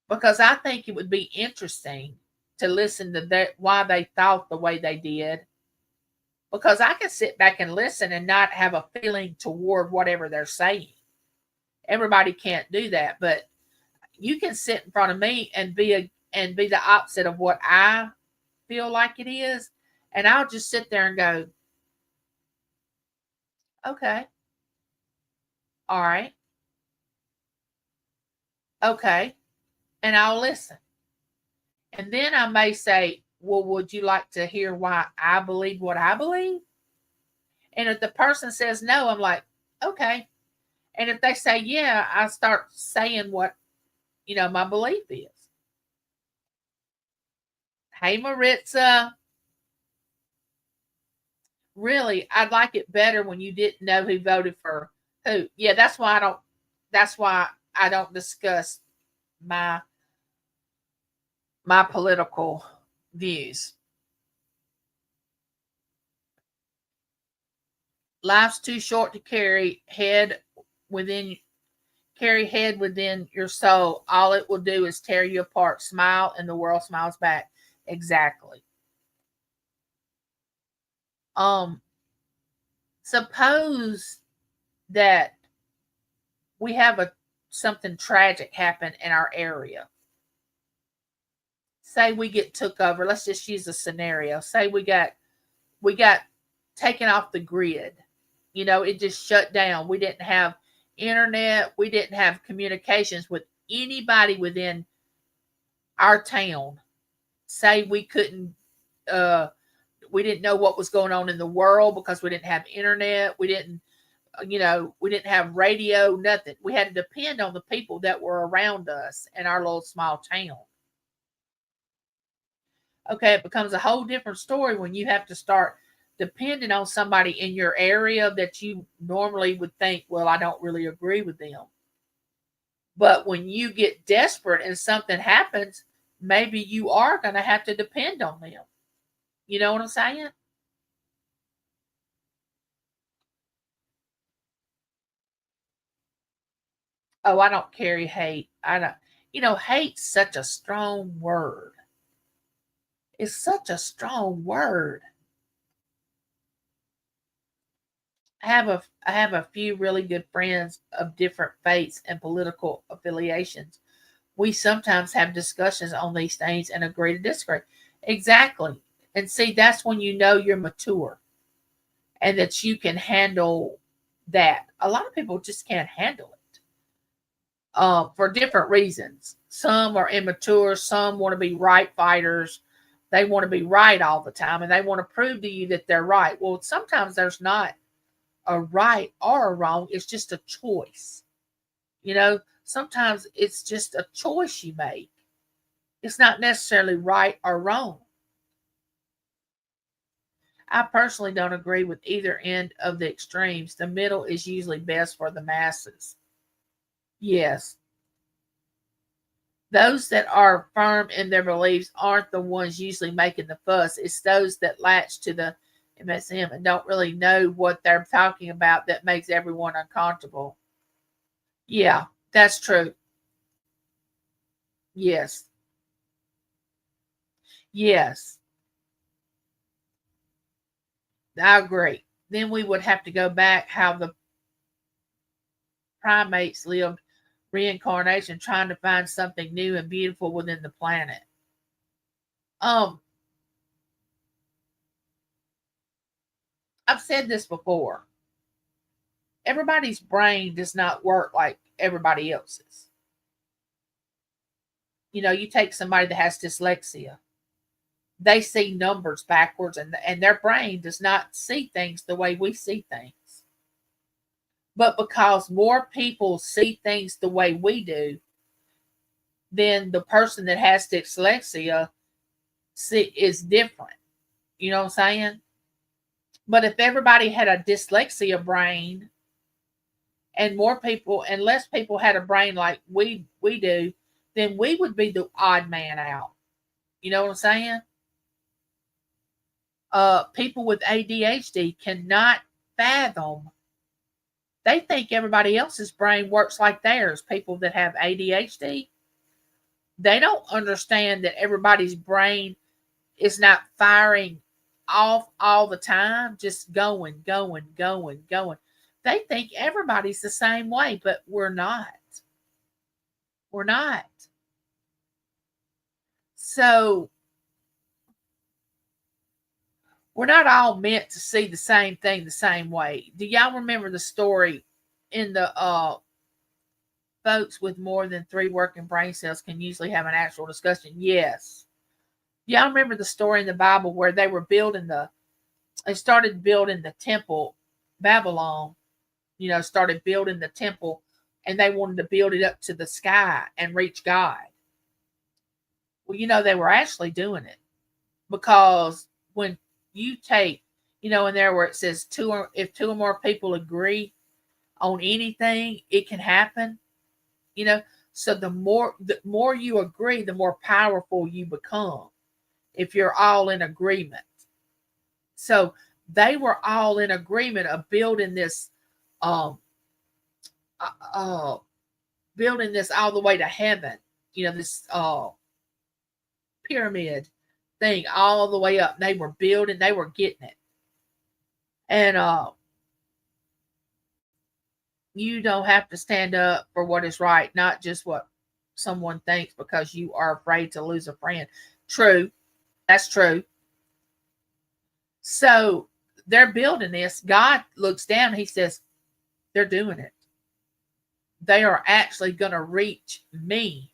because I think it would be interesting to listen to why they thought the way they did. Because I can sit back and listen and not have a feeling toward whatever they're saying. Everybody can't do that, but you can sit in front of me and be the opposite of what I feel like it is, and I'll just sit there and go, okay, all right, okay, and I'll listen. And then I may say, well, would you like to hear why I believe what I believe? And if the person says no, I'm like, okay. And if they say yeah, I start saying what, my belief is. Hey, Maritza. Really, I'd like it better when you didn't know who voted for who. Yeah, that's why I don't discuss my my political views. Life's too short to carry head within carry head within your soul. All it will do is tear you apart. Smile and the world smiles back. Exactly. Um, suppose that we have a something tragic happen in our area. Say we get took over. Let's just use a scenario. Say we got taken off the grid. It just shut down. We didn't have internet. We didn't have communications with anybody within our town. Say we didn't know what was going on in the world because we didn't have internet. We didn't have radio, nothing. We had to depend on the people that were around us in our little small town. Okay, it becomes a whole different story when you have to start depending on somebody in your area that you normally would think, well, I don't really agree with them. But when you get desperate and something happens, maybe you are going to have to depend on them. You know what I'm saying? Oh, I don't carry hate. I don't, hate's such a strong word. It's such a strong word. I have a few really good friends of different faiths and political affiliations. We sometimes have discussions on these things and agree to disagree. Exactly. And see, that's when you know you're mature and that you can handle that. A lot of people just can't handle it for different reasons. Some are immature, some want to be right fighters. They want to be right all the time and they want to prove to you that they're right. Well, sometimes there's not a right or a wrong, it's just a choice. Sometimes it's just a choice you make. It's not necessarily right or wrong. I personally don't agree with either end of the extremes. The middle is usually best for the masses. Yes, those that are firm in their beliefs aren't the ones usually making the fuss. It's those that latch to the MSM and don't really know what they're talking about that makes everyone uncomfortable. Yeah, that's true. Yes, yes, I agree. Then we would have to go back how the primates lived reincarnation, trying to find something new and beautiful within the planet. Um, I've said this before. Everybody's brain does not work like everybody else's. You take somebody that has dyslexia, they see numbers backwards and their brain does not see things the way we see things. But because more people see things the way we do, then the person that has dyslexia is different. You know what I'm saying? But if everybody had a dyslexia brain and more people and less people had a brain like we do, then we would be the odd man out. You know what I'm saying? People with ADHD cannot fathom. They think everybody else's brain works like theirs. People that have ADHD, they don't understand that everybody's brain is not firing off all the time, just going, going, going, going. They think everybody's the same way, but we're not. We're not. So we're not all meant to see the same thing the same way. Do y'all remember the story in the folks with more than 3 working brain cells can usually have an actual discussion? Yes. Y'all remember the story in the Bible where they started building the temple, Babylon, started building the temple and they wanted to build it up to the sky and reach God. Well, they were actually doing it because when you take, in there where it says if two or more people agree on anything, it can happen, you know. So the more you agree, the more powerful you become if you're all in agreement. So they were all in agreement of building this um uh, uh building this all the way to heaven. This pyramid thing all the way up. They were building, they were getting it. And you don't have to stand up for what is right, not just what someone thinks because you are afraid to lose a friend. True. That's true. So they're building this. God looks down and he says, they're doing it. They are actually going to reach me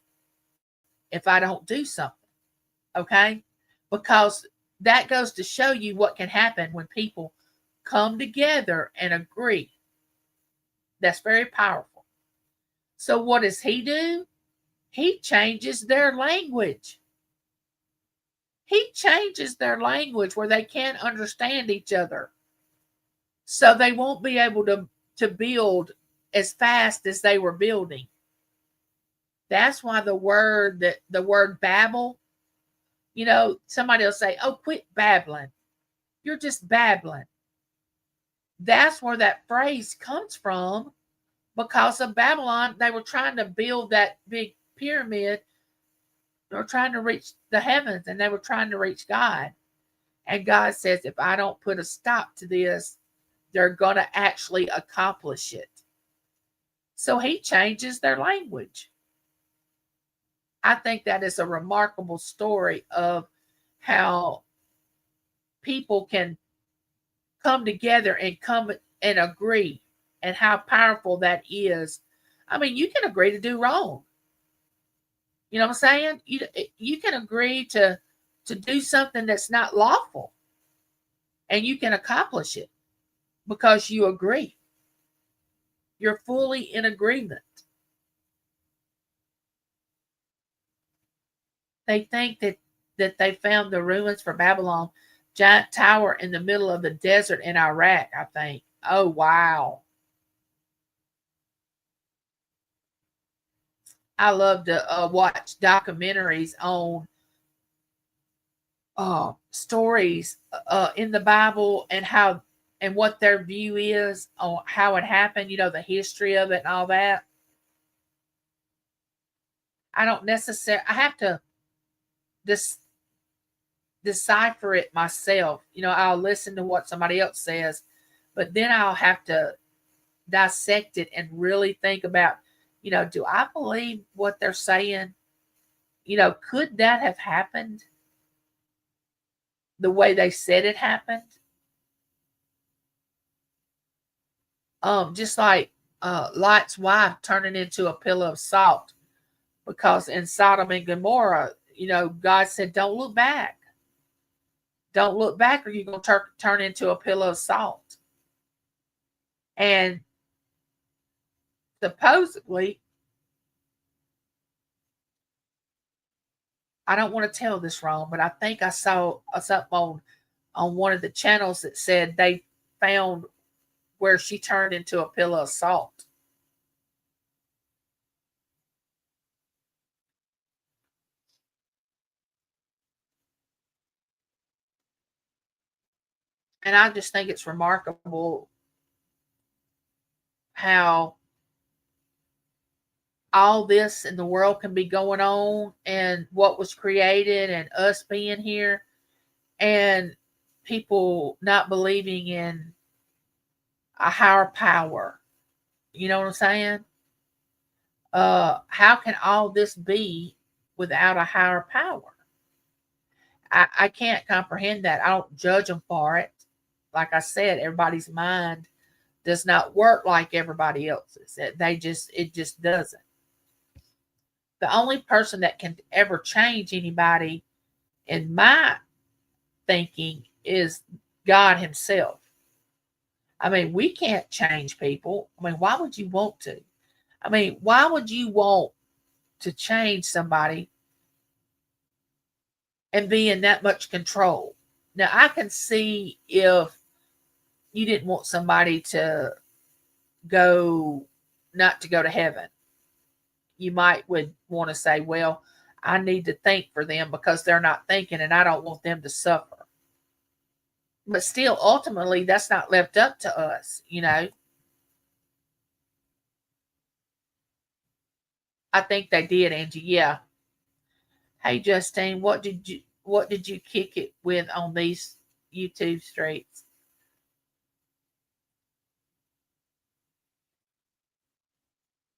if I don't do something. Okay? Because that goes to show you what can happen when people come together and agree. That's very powerful. So what does he do? He changes their language. He changes their language where they can't understand each other. So they won't be able to build as fast as they were building. That's why the word babble, somebody will say, oh, quit babbling. You're just babbling. That's where that phrase comes from, because of Babylon. They were trying to build that big pyramid. They were trying to reach the heavens, and they were trying to reach God. And God says, if I don't put a stop to this, they're going to actually accomplish it. So he changes their language. I think that is a remarkable story of how people can come together and come and agree, and how powerful that is. I mean, you can agree to do wrong. You know what I'm saying? You can agree to do something that's not lawful, and you can accomplish it because you agree. You're fully in agreement. They think that they found the ruins for Babylon, giant tower in the middle of the desert in Iraq, I think. Oh, wow. I love to watch documentaries on stories in the Bible, and what their view is on how it happened, the history of it and all that. I have to decipher it myself. I'll listen to what somebody else says, but then I'll have to dissect it and really think about, do I believe what they're saying? Could that have happened the way they said it happened? Just like Lot's wife turning into a pillar of salt, because in Sodom and Gomorrah, God said, don't look back. Don't look back, or you're going to turn into a pillar of salt. And supposedly, I don't want to tell this wrong, but I think I saw something on one of the channels that said they found where she turned into a pillar of salt. And I just think it's remarkable how all this in the world can be going on, and what was created, and us being here, and people not believing in a higher power. You know what I'm saying? How can all this be without a higher power? I can't comprehend that. I don't judge them for it. Like I said, everybody's mind does not work like everybody else's. It just doesn't. The only person that can ever change anybody, in my thinking, is God himself. I mean, we can't change people. I mean, why would you want to? I mean, why would you want to change somebody and be in that much control? Now, I can see if you didn't want somebody to go, not to go to heaven. You would want to say, well, I need to think for them because they're not thinking, and I don't want them to suffer. But still, ultimately, that's not left up to us. I think they did, Angie. Yeah. Hey, Justine, what did you kick it with on these YouTube streets?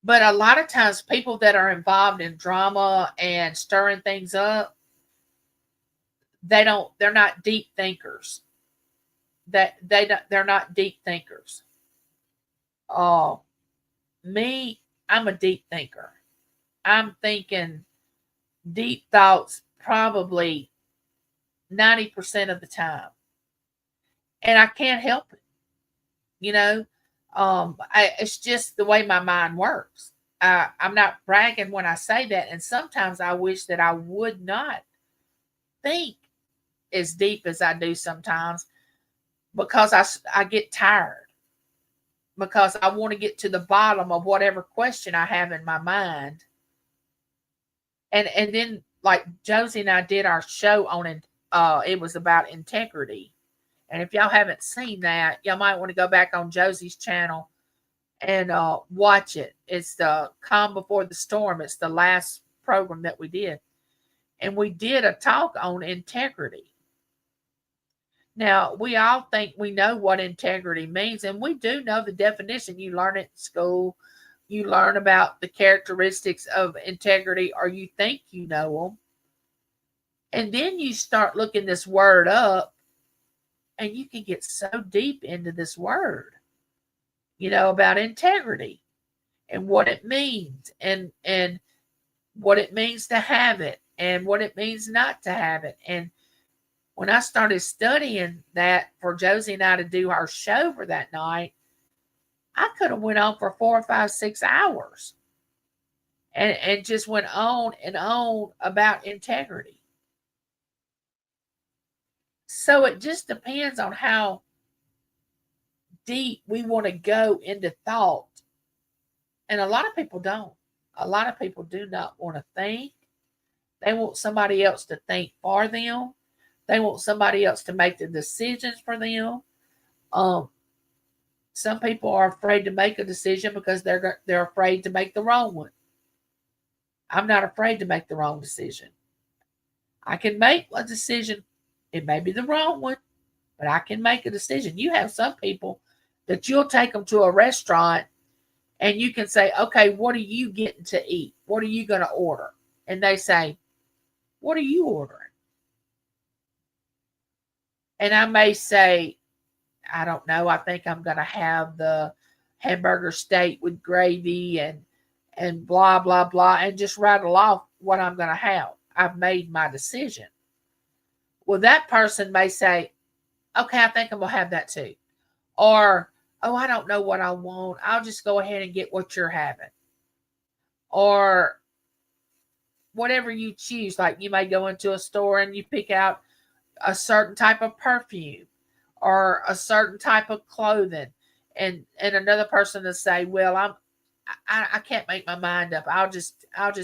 But a lot of times, people that are involved in drama and stirring things up, they're not deep thinkers. They're not deep thinkers. Oh, me, I'm a deep thinker. I'm thinking deep thoughts probably 90% of the time, and I can't help it. You know, it's just the way my mind works. I'm not bragging when I say that, and sometimes I wish that I would not think as deep as I do sometimes, because I get tired, because I want to get to the bottom of whatever question I have in my mind. And then, like, Josie and I did our show on it. It was about integrity. And if y'all haven't seen that, y'all might want to go back on Josie's channel and watch it. It's the Calm Before the Storm. It's the last program that we did. And we did a talk on integrity. Now, we all think we know what integrity means, and we do know the definition. You learn it in school. You learn about the characteristics of integrity, or you think you know them. And then you start looking this word up, and you can get so deep into this word, about integrity and what it means, and what it means to have it, and what it means not to have it. And when I started studying that for Josie and I to do our show for that night, I could have went on for 4, 5, 6 hours, and just went on and on about integrity. So it just depends on how deep we want to go into thought. And a lot of people don't. A lot of people do not want to think. They want somebody else to think for them. They want somebody else to make the decisions for them. Um, some people are afraid to make a decision because they're afraid to make the wrong one. I'm not afraid to make the wrong decision. I can make a decision. It may be the wrong one, but I can make a decision. You have some people that you'll take them to a restaurant and you can say, okay, what are you getting to eat? What are you going to order? And they say, what are you ordering? And I may say, I don't know. I think I'm going to have the hamburger steak with gravy and blah, blah, blah, and just rattle off what I'm going to have. I've made my decision. Well, that person may say, okay, I think I'm going to have that too. Or, oh, I don't know what I want. I'll just go ahead and get what you're having. Or whatever you choose. Like, you may go into a store and you pick out a certain type of perfume or a certain type of clothing, and another person to say, well, I can't make my mind up. I'll just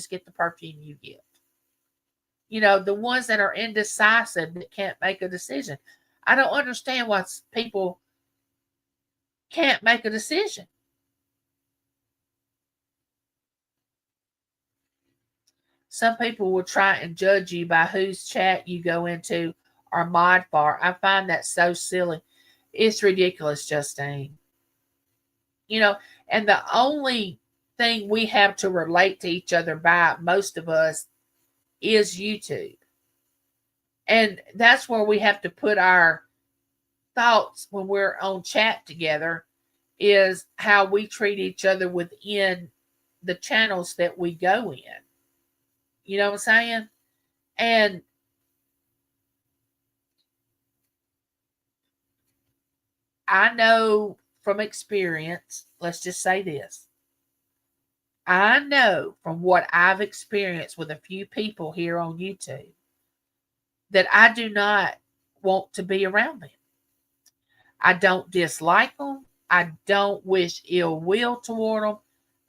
get the perfume you get. The ones that are indecisive, that can't make a decision. I don't understand why people can't make a decision. Some people will try and judge you by whose chat you go into or mod for. I find that so silly. It's ridiculous, Justine. And the only thing we have to relate to each other by, most of us, is YouTube. And that's where we have to put our thoughts when we're on chat together, is how we treat each other within the channels that we go in. You know what I'm saying? And I know from experience, let's just say this. I know from what I've experienced with a few people here on YouTube that I do not want to be around them. I don't dislike them. I don't wish ill will toward them.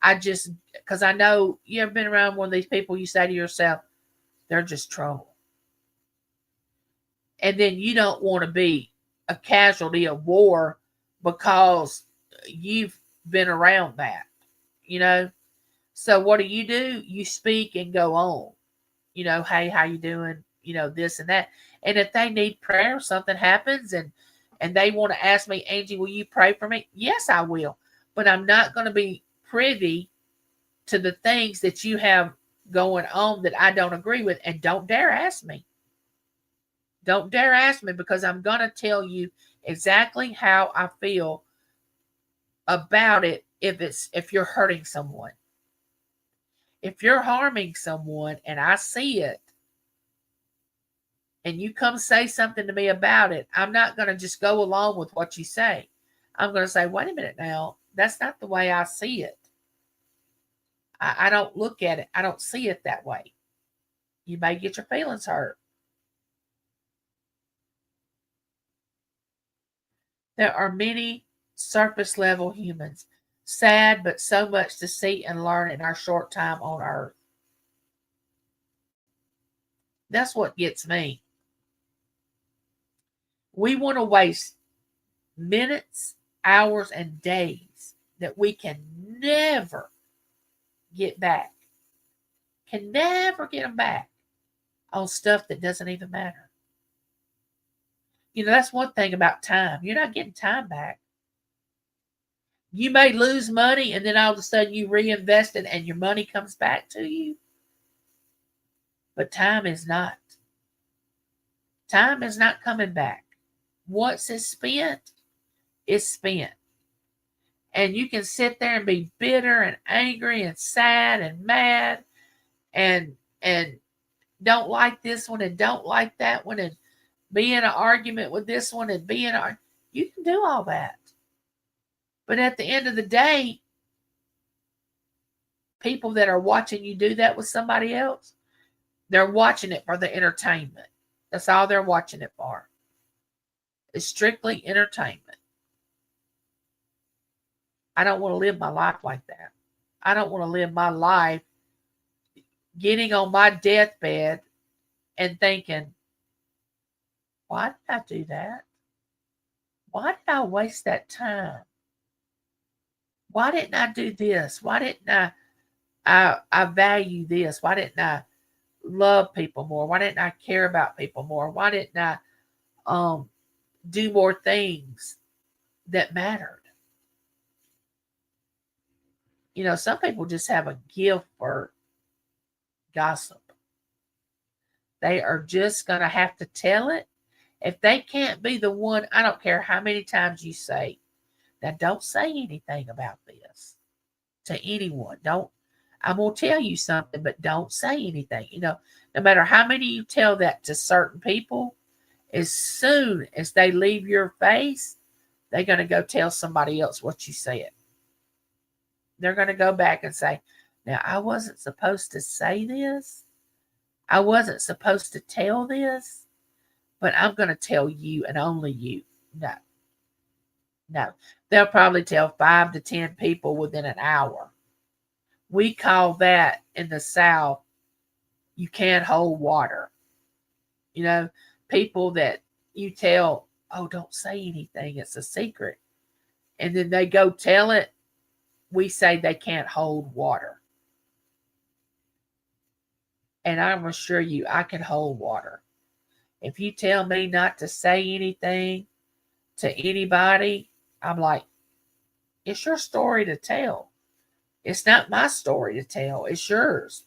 I just, because I know you ever been around one of these people, you say to yourself, they're just trouble. And then you don't want to be a casualty of war because you've been around that, you know? So what do? You speak and go on. Hey, how you doing? This and that. And if they need prayer, something happens and they want to ask me, Angie, will you pray for me? Yes, I will. But I'm not going to be privy to the things that you have going on that I don't agree with. And don't dare ask me. Don't dare ask me, because I'm going to tell you exactly how I feel about it if you're hurting someone. If you're harming someone and I see it and you come say something to me about it, I'm not going to just go along with what you say. I'm going to say, wait a minute now, that's not the way I see it. I don't look at it. I don't see it that way. You may get your feelings hurt. There are many surface level humans. Sad, but so much to see and learn in our short time on earth. That's what gets me. We want to waste minutes, hours, and days that we can never get back. Can never get them back on stuff that doesn't even matter. That's one thing about time. You're not getting time back. You may lose money and then all of a sudden you reinvest it and your money comes back to you. But time is not. Time is not coming back. Once it's spent, it's spent. And you can sit there and be bitter and angry and sad and mad and don't like this one and don't like that one and be in an argument with this one and be in a, you can do all that. But at the end of the day, people that are watching you do that with somebody else, they're watching it for the entertainment. That's all they're watching it for. It's strictly entertainment. I don't want to live my life like that. I don't want to live my life getting on my deathbed and thinking, why did I do that? Why did I waste that time? Why didn't I do this? Why didn't I value this? Why didn't I love people more? Why didn't I care about people more? Why didn't I do more things that mattered? Some people just have a gift for gossip. They are just going to have to tell it. If they can't be the one, I don't care how many times you say, now don't say anything about this to anyone. I'm going to tell you something, but don't say anything. No matter how many you tell that to certain people, as soon as they leave your face, they're going to go tell somebody else what you said. They're going to go back and say, now, I wasn't supposed to say this. I wasn't supposed to tell this, but I'm going to tell you and only you. No. They'll probably tell 5 to 10 people within an hour. We call that in the South, you can't hold water. People that you tell, oh, don't say anything, it's a secret. And then they go tell it, we say they can't hold water. And I'm assure you, I can hold water. If you tell me not to say anything to anybody, I'm like, it's your story to tell. It's not my story to tell. It's yours.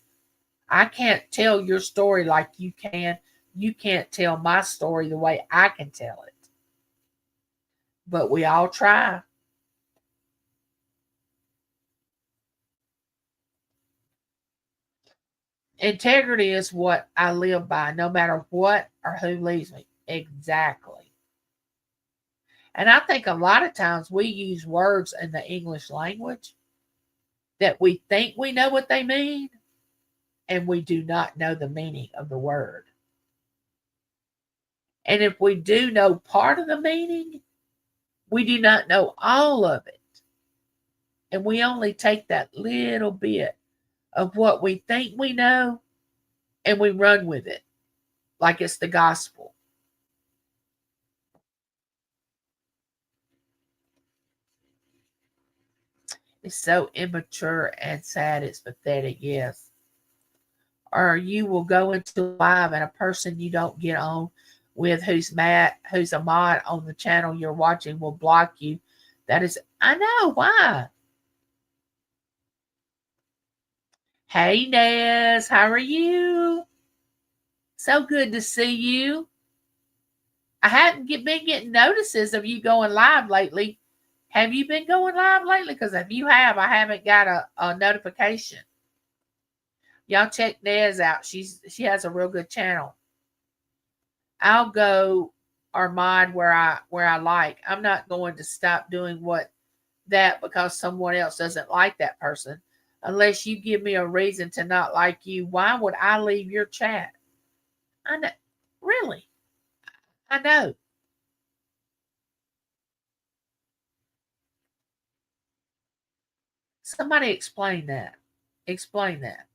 I can't tell your story like you can. You can't tell my story the way I can tell it. But we all try. Integrity is what I live by, no matter what or who leaves me. Exactly. And I think a lot of times we use words in the English language that we think we know what they mean, and we do not know the meaning of the word. And if we do know part of the meaning, we do not know all of it. And we only take that little bit of what we think we know and we run with it like it's the gospel. It's so immature and sad. It's pathetic. Yes. Or you will go into live and a person you don't get on with who's a mod on the channel you're watching will block you. That is, I know why. Hey Nez, how are you? So good to see you. I hadn't been getting notices of you going live lately. Have you been going live lately? Because if you have, I haven't got a notification. Y'all check Nez out. She has a real good channel. I'll go or mod where I like. I'm not going to stop doing that because someone else doesn't like that person. Unless you give me a reason to not like you, why would I leave your chat? I know, really. I know. Somebody explain that. Explain that.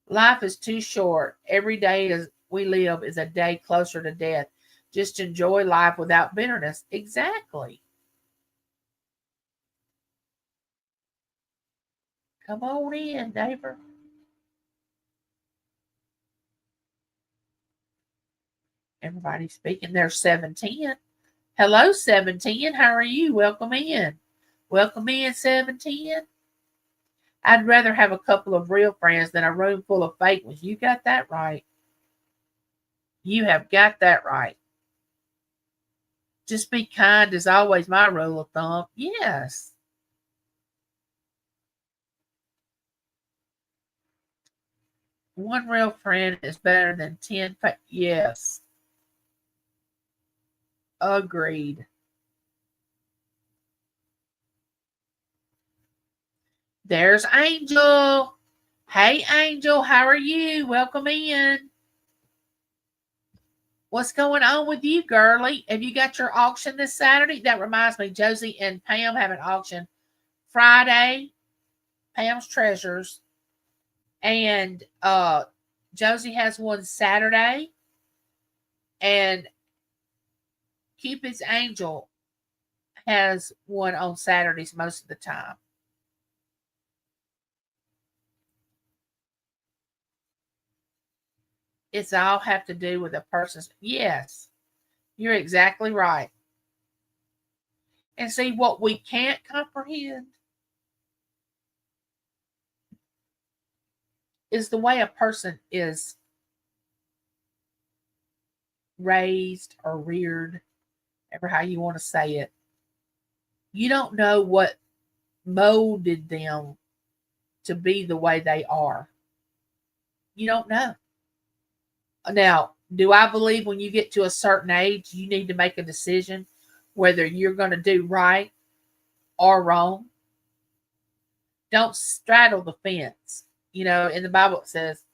Life is too short. Every day we live is a day closer to death. Just enjoy life without bitterness. Exactly. Come on in, neighbor. Everybody's speaking. There's 710. Hello, 710. How are you? Welcome in. Welcome in, 710. I'd rather have a couple of real friends than a room full of fake ones. You got that right. You have got that right. Just be kind is always my rule of thumb. Yes. One real friend is better than 10 fake. Yes. Agreed. There's Angel. Hey, Angel. How are you? Welcome in. What's going on with you, girly? Have you got your auction this Saturday? That reminds me, Josie and Pam have an auction Friday, Pam's Treasures, and Josie has one Saturday, and Cupid's Angel has one on Saturdays most of the time. It's all have to do with a person's. Yes, you're exactly right. And see what we can't comprehend is the way a person is raised or reared, ever how you want to say it. You don't know what molded them to be the way they are. You don't know. Now, do I believe when you get to a certain age, you need to make a decision whether you're going to do right or wrong? Don't straddle the fence. In the Bible it says,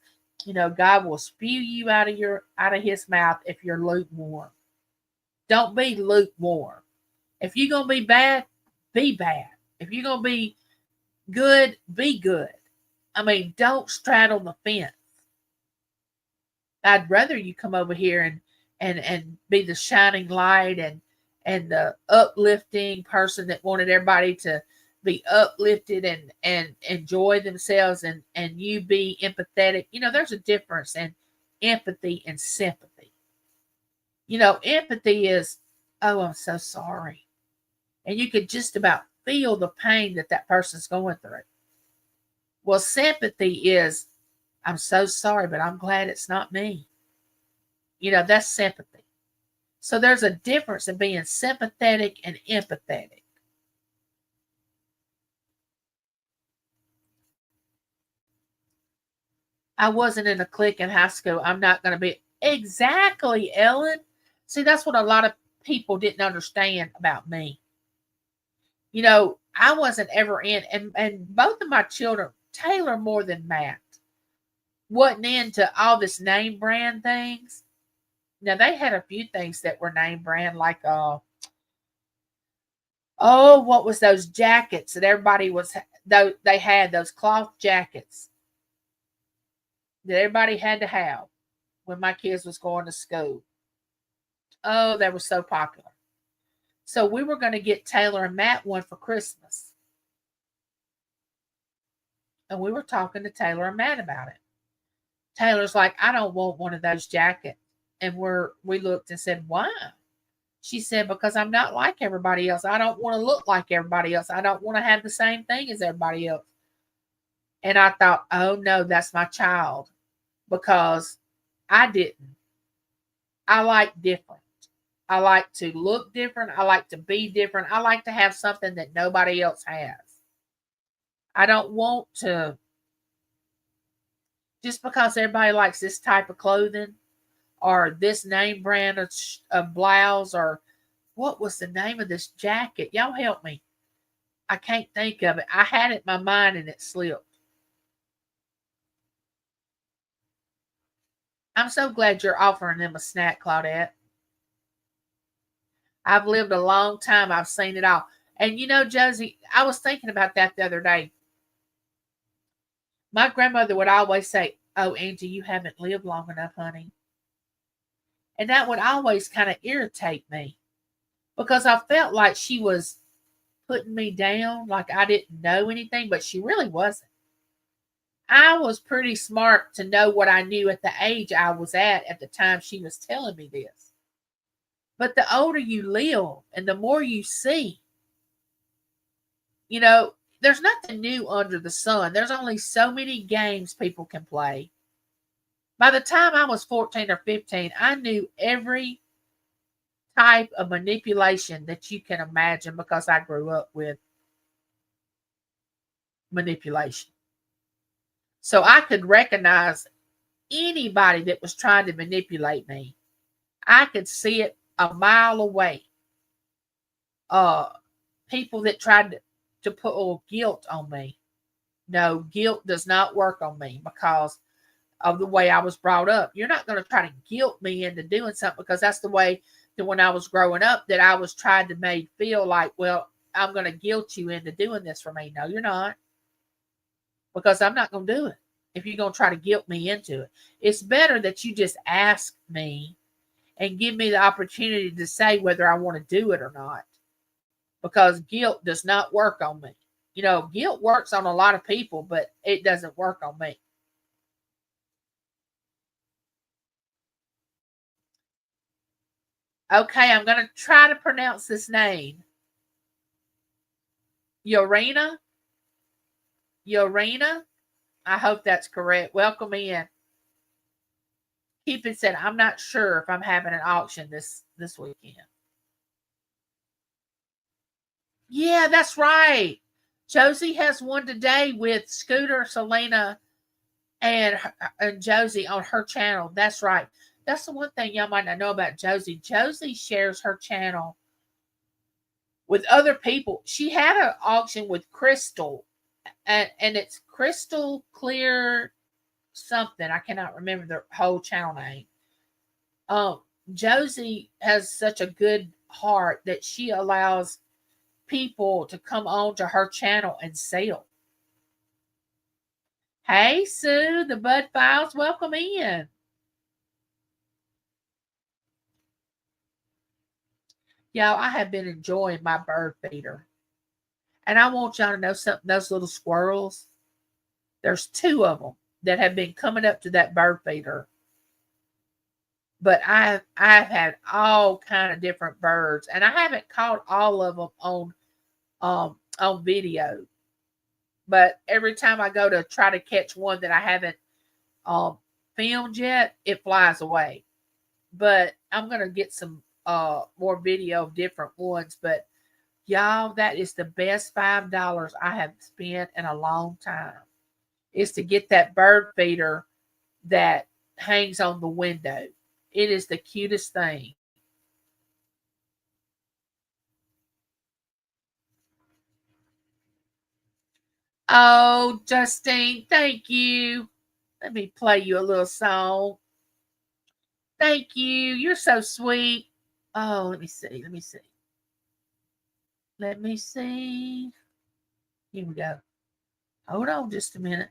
God will spew you out of his mouth if you're lukewarm. Don't be lukewarm. If you're gonna be bad, be bad. If you're gonna be good, be good. I mean, don't straddle the fence. I'd rather you come over here and be the shining light and the uplifting person that wanted everybody to be uplifted and enjoy themselves and you be empathetic. There's a difference in empathy and sympathy. Empathy is, oh, I'm so sorry. And you could just about feel the pain that person's going through. Well, sympathy is, I'm so sorry, but I'm glad it's not me. That's sympathy. So there's a difference in being sympathetic and empathetic. I wasn't in a clique in high school. I'm not going to be. Exactly, Ellen. See, that's what a lot of people didn't understand about me. I wasn't ever in, and both of my children, Taylor more than Matt, wasn't into all this name brand things. Now they had a few things that were name brand, like what was those jackets that everybody was? Though they had those cloth jackets that everybody had to have when my kids was going to school. Oh, they were so popular. So we were going to get Taylor and Matt one for Christmas. And we were talking to Taylor and Matt about it. Taylor's like, I don't want one of those jackets. And we looked and said, why? She said, because I'm not like everybody else. I don't want to look like everybody else. I don't want to have the same thing as everybody else. And I thought, oh no, that's my child. Because I didn't. I like different. I like to look different. I like to be different. I like to have something that nobody else has. I don't want to, just because everybody likes this type of clothing or this name brand of blouse, or what was the name of this jacket? Y'all help me. I can't think of it. I had it in my mind and it slipped. I'm so glad you're offering them a snack, Claudette. I've lived a long time. I've seen it all. And you know, Josie, I was thinking about that the other day. My grandmother would always say, oh, Angie, you haven't lived long enough, honey. And that would always kind of irritate me because I felt like she was putting me down, like I didn't know anything, but she really wasn't. I was pretty smart to know what I knew at the age I was at the time she was telling me this. But the older you live and the more you see, you know, there's nothing new under the sun. There's only so many games people can play. By the time I was 14 or 15, I knew every type of manipulation that you can imagine because I grew up with manipulation. So I could recognize anybody that was trying to manipulate me. I could see it a mile away. People that tried to put guilt on me. No, guilt does not work on me because of the way I was brought up. You're not going to try to guilt me into doing something because that's the way that when I was growing up that I was trying to make feel like, well, I'm going to guilt you into doing this for me. No, you're not. Because I'm not going to do it if you're going to try to guilt me into it. It's better that you just ask me and give me the opportunity to say whether I want to do it or not. Because guilt does not work on me. You know, guilt works on a lot of people, but it doesn't work on me. Okay, I'm going to try to pronounce this name. Yorina? I hope that's correct. Welcome in. Keep it said, I'm not sure if I'm having an auction this weekend. Yeah, that's right. Josie has one today with Scooter, Selena, and Josie on her channel. That's right. That's the one thing y'all might not know about Josie. Josie shares her channel with other people. She had an auction with Crystal, and it's Crystal Clear something. I cannot remember the whole channel name. Josie has such a good heart that she allows people to come on to her channel and sell. Hey, Sue, the Bud Files, welcome in. Y'all, I have been enjoying my bird feeder. And I want y'all to know something. Those little squirrels, there's 2 of them that have been coming up to that bird feeder. But I've had all kind of different birds, and I haven't caught all of them on video. But every time I go to try to catch one that I haven't filmed yet, it flies away. But I'm gonna get some more video of different ones. But y'all, that is the best $5 I have spent in a long time. Is to get that bird feeder that hangs on the window. It is the cutest thing. Oh, Justine, thank you. Let me play you a little song. Thank you. You're so sweet. Oh, let me see. Here we go. Hold on just a minute.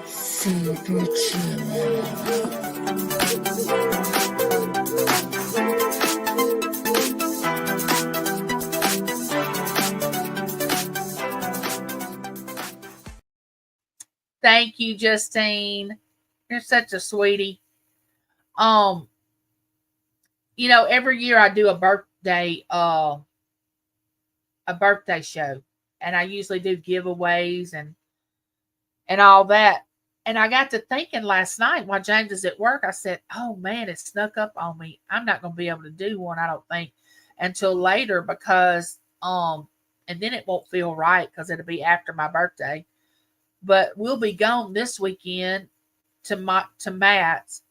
Super Chillin'. Thank you, Justine. You're such a sweetie. Um, every year I do a birthday show, and I usually do giveaways and all that. And I got to thinking last night while James is at work, I said, "Oh man, it snuck up on me. I'm not going to be able to do one, I don't think, until later because and then it won't feel right because it'll be after my birthday. But we'll be gone this weekend to Matt's,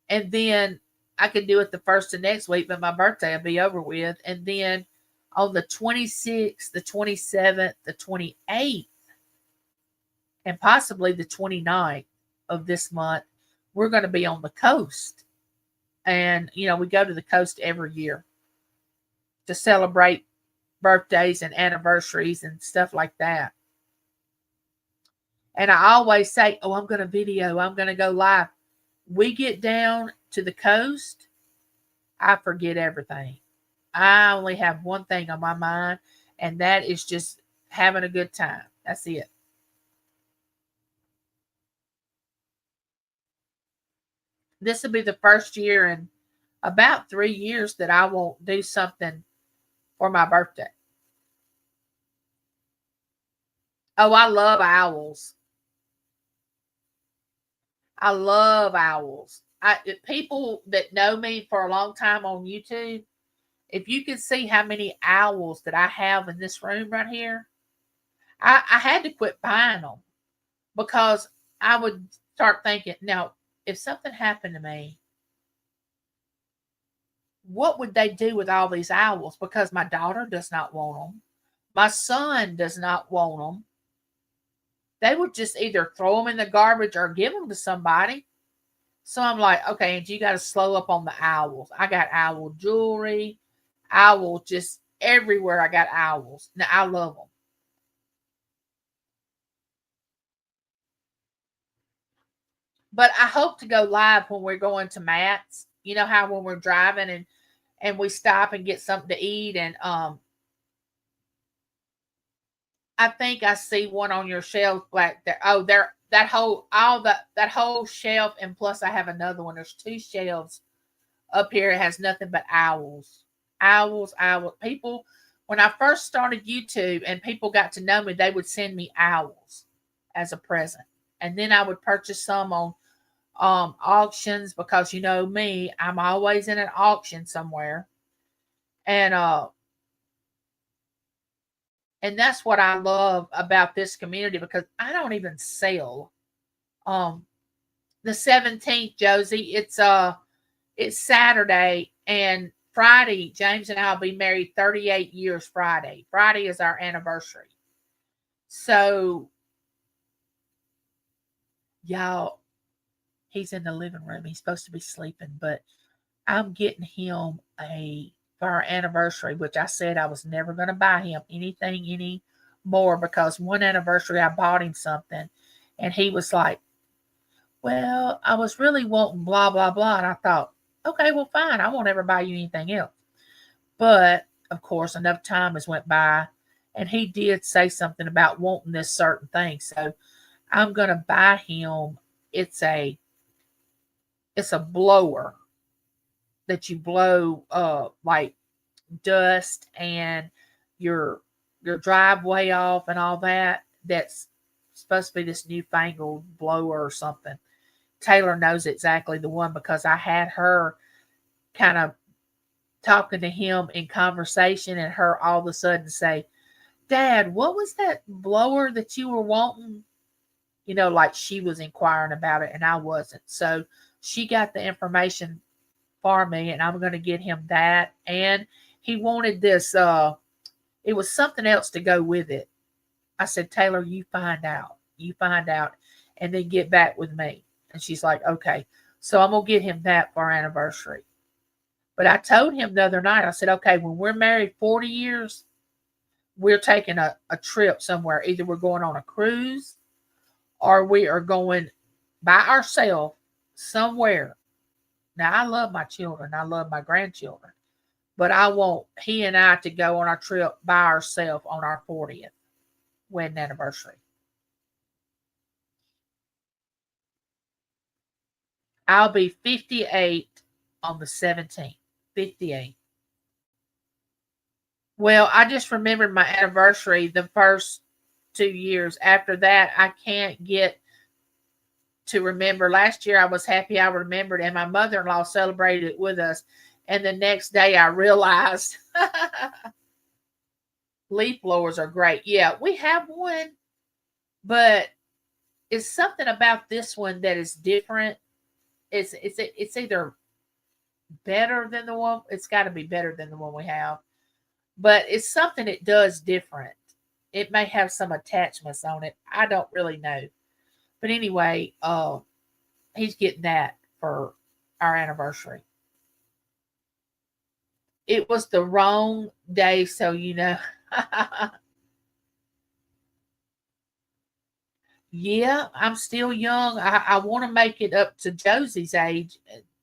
and then I could do it the first of next week, but my birthday will be over with, and then on the 26th, the 27th, the 28th, and possibly the 29th of this month, we're going to be on the coast. And, we go to the coast every year to celebrate birthdays and anniversaries and stuff like that. And I always say, "Oh, I'm going to video, I'm going to go live." We get down to the coast, I forget everything. I only have one thing on my mind, and that is just having a good time. That's it. This will be the first year in about 3 years that I won't do something for my birthday. Oh, I love owls. I love owls. People that know me for a long time on YouTube, if you could see how many owls that I have in this room right here, I had to quit buying them because I would start thinking, now, if something happened to me, what would they do with all these owls? Because my daughter does not want them. My son does not want them. They would just either throw them in the garbage or give them to somebody. So I'm like, okay, and you got to slow up on the owls. I got owl jewelry, owls just everywhere. I got owls. Now I love them. But I hope to go live when we're going to Matt's. You know how when we're driving and we stop and get something to eat, and I think I see one on your shelf back there. Oh, there, that whole shelf, and plus I have another one. There's two shelves up here. It has nothing but owls, owls, owls. People, when I first started YouTube and people got to know me, they would send me owls as a present, and then I would purchase some on auctions because you know me, I'm always in an auction somewhere, and that's what I love about this community because I don't even sell. Um, the 17th, Josie, it's Saturday, and Friday, James and I'll be married 38 years Friday. Friday is our anniversary. So, y'all, he's in the living room. He's supposed to be sleeping, but I'm getting him a for our anniversary, which I said I was never going to buy him anything anymore because one anniversary I bought him something, and he was like, "Well, I was really wanting blah blah blah," and I thought, "Okay, well, fine. I won't ever buy you anything else." But of course, enough time has went by, and he did say something about wanting this certain thing, so I'm going to buy him. It's a it's a blower that you blow like dust and your driveway off and all that. That's supposed to be this newfangled blower or something. Taylor knows exactly the one because I had her kind of talking to him in conversation, and her all of a sudden say, "Dad, what was that blower that you were wanting?" Like she was inquiring about it and I wasn't. So she got the information for me, and I'm going to get him that. And he wanted this it was something else to go with it. I said, "Taylor, you find out and then get back with me." And she's like, "Okay." So I'm going to get him that for our anniversary. But I told him the other night, I said, "Okay, when we're married 40 years, we're taking a trip somewhere. Either we're going on a cruise or we are going by ourselves somewhere." Now, I love my children. I love my grandchildren. But I want he and I to go on our trip by ourselves on our 40th wedding anniversary. I'll be 58 on the 17th. 58. Well, I just remembered my anniversary the first 2 years. After that, I can't get to remember. Last year, I was happy I remembered, and my mother in law celebrated it with us. And the next day, I realized leaf blowers are great. Yeah, we have one, but it's something about this one that is different. It's either better than the one. It's got to be better than the one we have, but it's something it does different. It may have some attachments on it. I don't really know, but anyway, he's getting that for our anniversary. It was the wrong day, so you know. Yeah, I'm still young. I want to make it up to Josie's age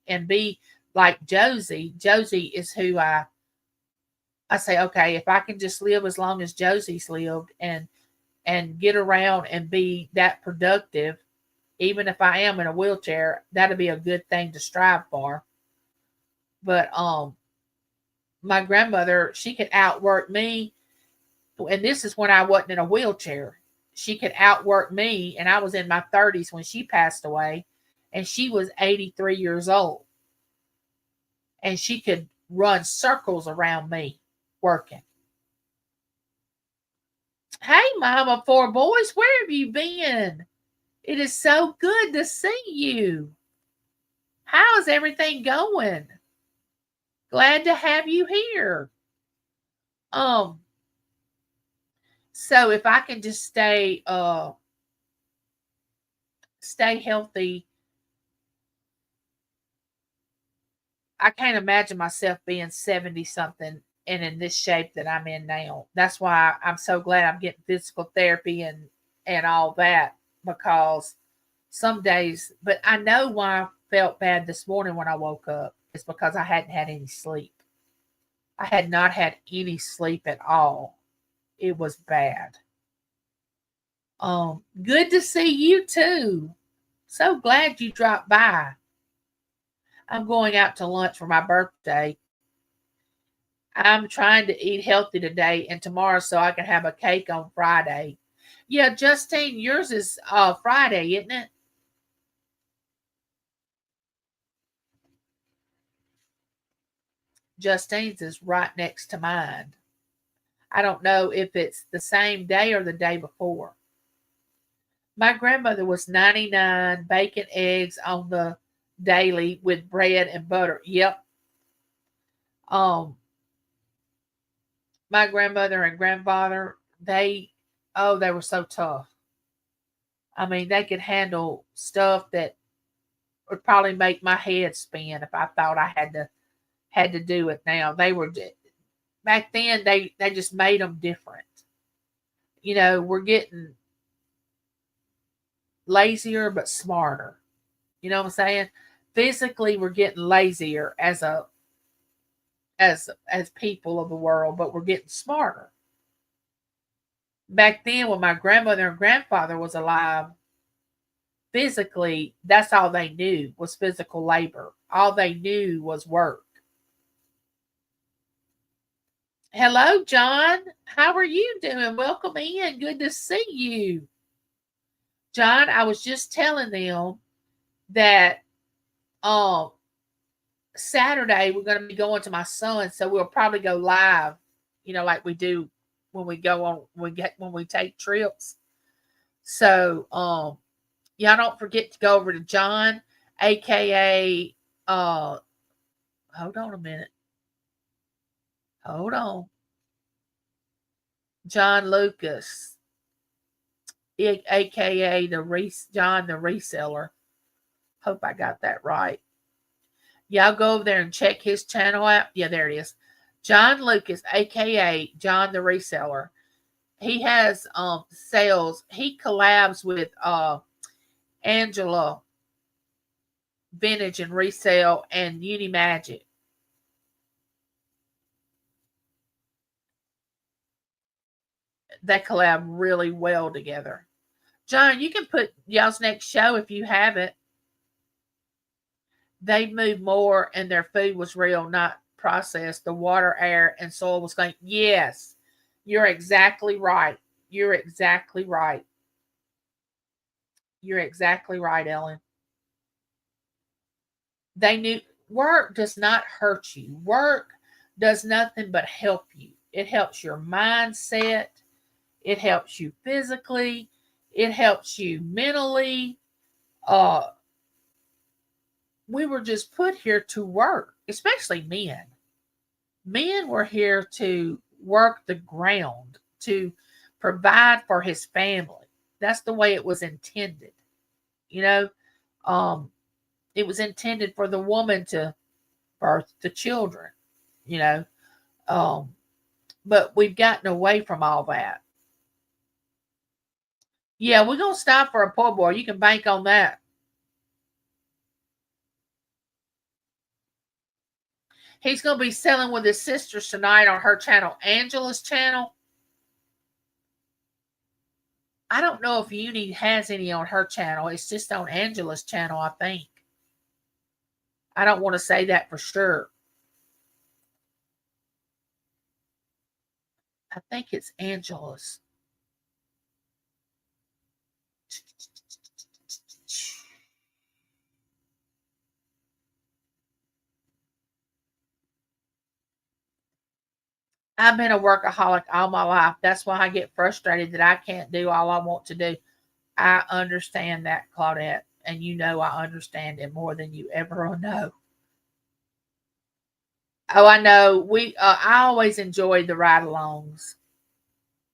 and be like Josie. Josie is who I say, okay, if I can just live as long as Josie's lived and get around and be that productive, even if I am in a wheelchair, that'd be a good thing to strive for. But my grandmother, she could outwork me, and this is when I wasn't in a wheelchair. She could outwork me, and I was in my 30s when she passed away, and she was 83 years old, and she could run circles around me working. Hey, Mama, four boys, where have you been? It is so good to see you. How is everything going? Glad to have you here. Um, so if I can just stay healthy, I can't imagine myself being 70 something and in this shape that I'm in now. That's why I'm so glad I'm getting physical therapy and all that, because some days, but I know why I felt bad this morning when I woke up. It's because I hadn't had any sleep. I had not had any sleep at all. It was bad. Good to see you too. So glad you dropped by. I'm going out to lunch for my birthday. I'm trying to eat healthy today and tomorrow so I can have a cake on Friday. Yeah, Justine, yours is Friday, isn't it? Justine's is right next to mine. I don't know if it's the same day or the day before. My grandmother was 99, baking eggs on the daily with bread and butter. Yep. Um, my grandmother and grandfather, they were so tough. I mean, they could handle stuff that would probably make my head spin if I thought I had to do it now. They were back then they just made them different. You know, we're getting lazier but smarter. You know what I'm saying? Physically, we're getting lazier as people of the world, but we're getting smarter. Back then, when my grandmother and grandfather was alive, physically, that's all they knew was physical labor. All they knew was work. Hello, John. How are you doing? Welcome in. Good to see you. John, I was just telling them that um Saturday we're going to be going to my son, so we'll probably go live, like we do when we go on when we take trips. So y'all don't forget to go over to John, aka hold on a minute. Hold on. John Lucas, aka John the reseller. Hope I got that right. Y'all go over there and check his channel out. Yeah, there it is. John Lucas, aka John the reseller. He has sales. He collabs with Angela Vintage and Resale and Uni Magic. They collab really well together. John, you can put y'all's next show if you have it. They moved more and their food was real, not processed. The water, air, and soil was clean. Yes, you're exactly right. You're exactly right. You're exactly right, Ellen. They knew work does not hurt you. Work does nothing but help you. It helps your mindset. It helps you physically. It helps you mentally. Uh, we were just put here to work, especially men. Men were here to work the ground, to provide for his family. That's the way it was intended. You know, um, it was intended for the woman to birth the children, you know. Um, but we've gotten away from all that. Yeah, we're gonna stop for a poor boy. You can bank on that. He's gonna be selling with his sisters tonight on her channel, Angela's channel. I don't know if Uni has any on her channel. It's just on Angela's channel, I think. I don't want to say that for sure. I think it's Angela's. I've been a workaholic all my life. That's why I get frustrated that I can't do all I want to do. I understand that, Claudette, and you know I understand it more than you ever will know. Oh, I know. I always enjoy the ride-alongs.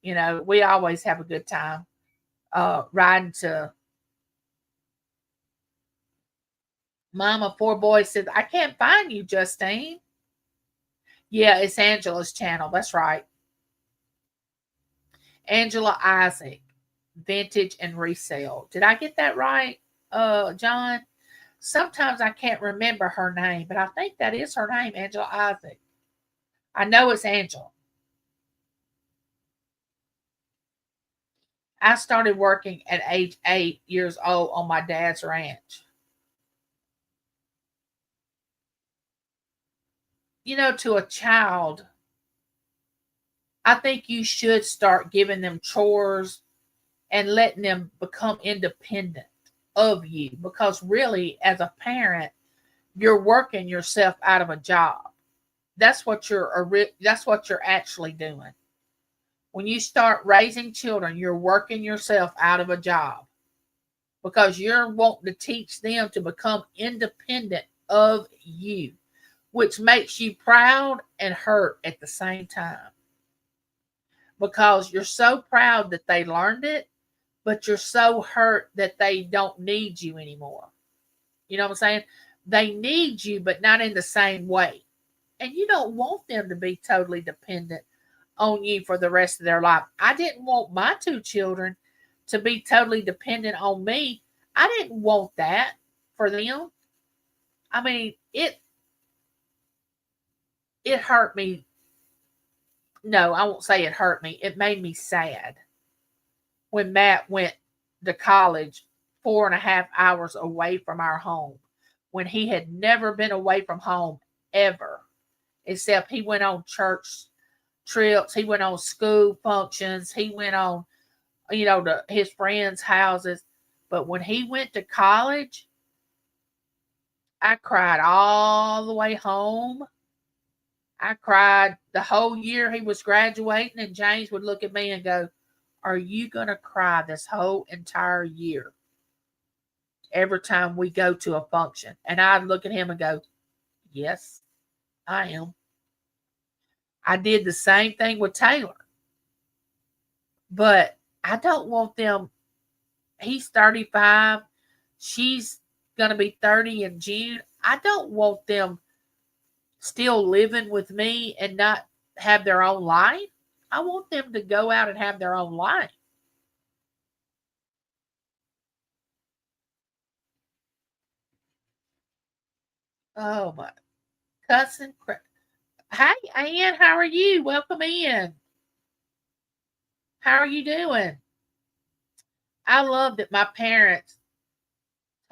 You know, we always have a good time riding to Mama Four Boys says, I can't find you, Justine. Yeah, it's Angela's channel. That's right. Angela Isaac, vintage and resale. Did I get that right, John? Sometimes I can't remember her name, but I think that is her name, Angela Isaac. I know it's Angela. I started working at age 8 years old on my dad's ranch. You know, to a child, I think you should start giving them chores and letting them become independent of you because really, as a parent, you're working yourself out of a job. That's what you're actually doing. When you start raising children, you're working yourself out of a job because you're wanting to teach them to become independent of you, which makes you proud and hurt at the same time because you're so proud that they learned it, but you're so hurt that they don't need you anymore. You know what I'm saying? They need you, but not in the same way. And you don't want them to be totally dependent on you for the rest of their life. I didn't want my two children to be totally dependent on me. I didn't want that for them. I mean, it hurt me. No, I won't say it hurt me. It made me sad when Matt went to college 4.5 hours away from our home when he had never been away from home ever, except he went on church trips, he went on school functions, he went on, to his friends' houses. But when he went to college, I cried all the way home. I cried the whole year he was graduating, and James would look at me and go, are you going to cry this whole entire year every time we go to a function? And I'd look at him and go, yes, I am. I did the same thing with Taylor, but I don't want them. He's 35. She's going to be 30 in June. I don't want them still living with me and not have their own life. I want them to go out and have their own life. Oh my cousin. Hi, Ann. How are you? Welcome in. How are you doing? I love that my parents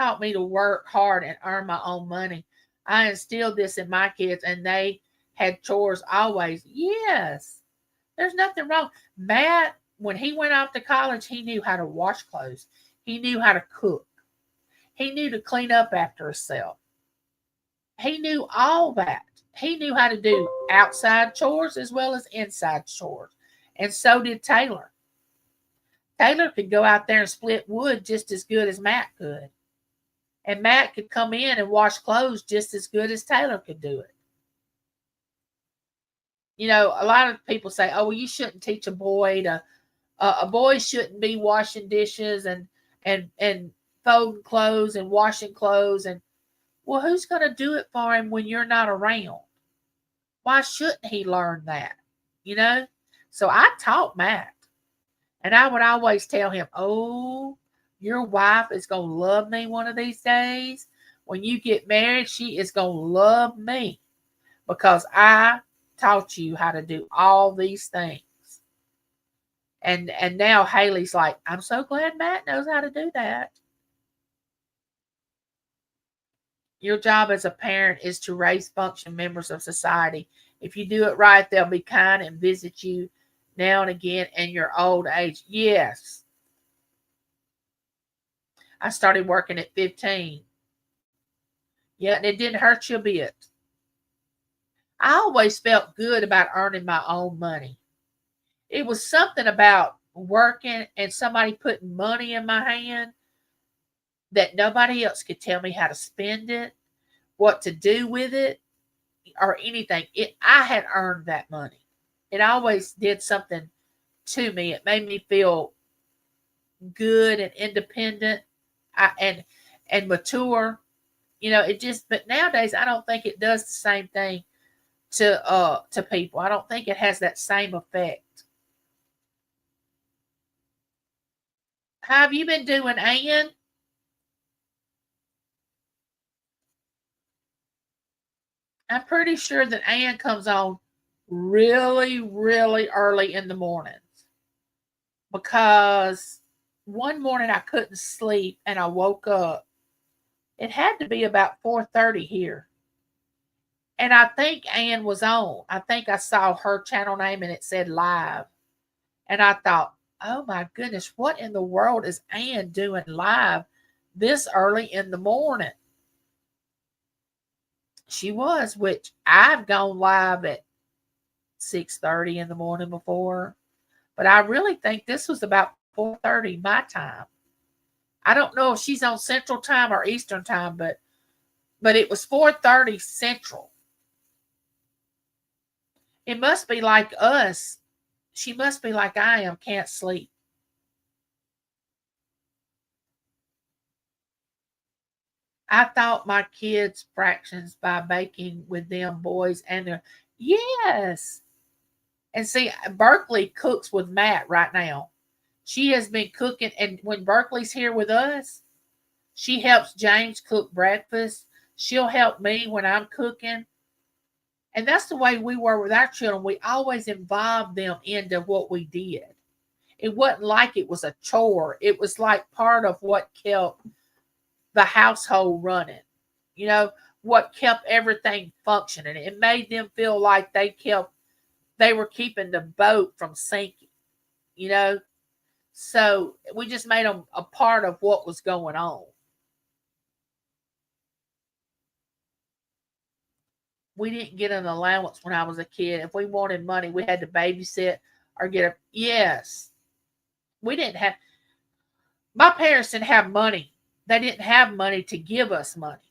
taught me to work hard and earn my own money. I instilled this in my kids, and they had chores always. Yes, there's nothing wrong. Matt, when he went off to college, he knew how to wash clothes. He knew how to cook. He knew to clean up after himself. He knew all that. He knew how to do outside chores as well as inside chores. And so did Taylor. Taylor could go out there and split wood just as good as Matt could. And Matt could come in and wash clothes just as good as Taylor could do it. You know, a lot of people say, "Oh, well, you shouldn't teach a boy shouldn't be washing dishes and folding clothes and washing clothes." And well, who's going to do it for him when you're not around? Why shouldn't he learn that? You know? So I taught Matt, and I would always tell him, "Oh, your wife is going to love me one of these days. When you get married, she is going to love me because I taught you how to do all these things." And now Haley's like, "I'm so glad Matt knows how to do that." Your job as a parent is to raise functioning members of society. If you do it right, they'll be kind and visit you now and again in your old age. Yes. I started working at 15. Yeah, and it didn't hurt you a bit. I always felt good about earning my own money. It was something about working and somebody putting money in my hand that nobody else could tell me how to spend it, what to do with it, or anything. I had earned that money. It always did something to me. It made me feel good and independent and mature. You know, it just, but nowadays I don't think it does the same thing to people. I don't think it has that same effect. How have you been doing, Ann? I'm pretty sure that Ann comes on really, really early in the mornings because one morning I couldn't sleep and I woke up. It had to be about 4:30 here. And I think Ann was on. I think I saw her channel name and it said live. And I thought, oh my goodness, what in the world is Ann doing live this early in the morning? She was, which I've gone live at 6:30 in the morning before. But I really think this was about 4:30 my time. I don't know if she's on Central Time or Eastern Time, but it was 4:30 Central. It must be like us. She must be like I am, can't sleep. I taught my kids fractions by baking with them boys and their yes. And see, Berkeley cooks with Matt right now. She has been cooking, and when Berkeley's here with us, she helps James cook breakfast. She'll help me when I'm cooking. And that's the way we were with our children. We always involved them into what we did. It wasn't like it was a chore. It was like part of what kept the household running. You know, what kept everything functioning. It made them feel like they were keeping the boat from sinking, you know. So we just made them a part of what was going on. We didn't get an allowance when I was a kid. If we wanted money, we had to babysit or get a yes. We didn't have my parents didn't have money. They didn't have money to give us money.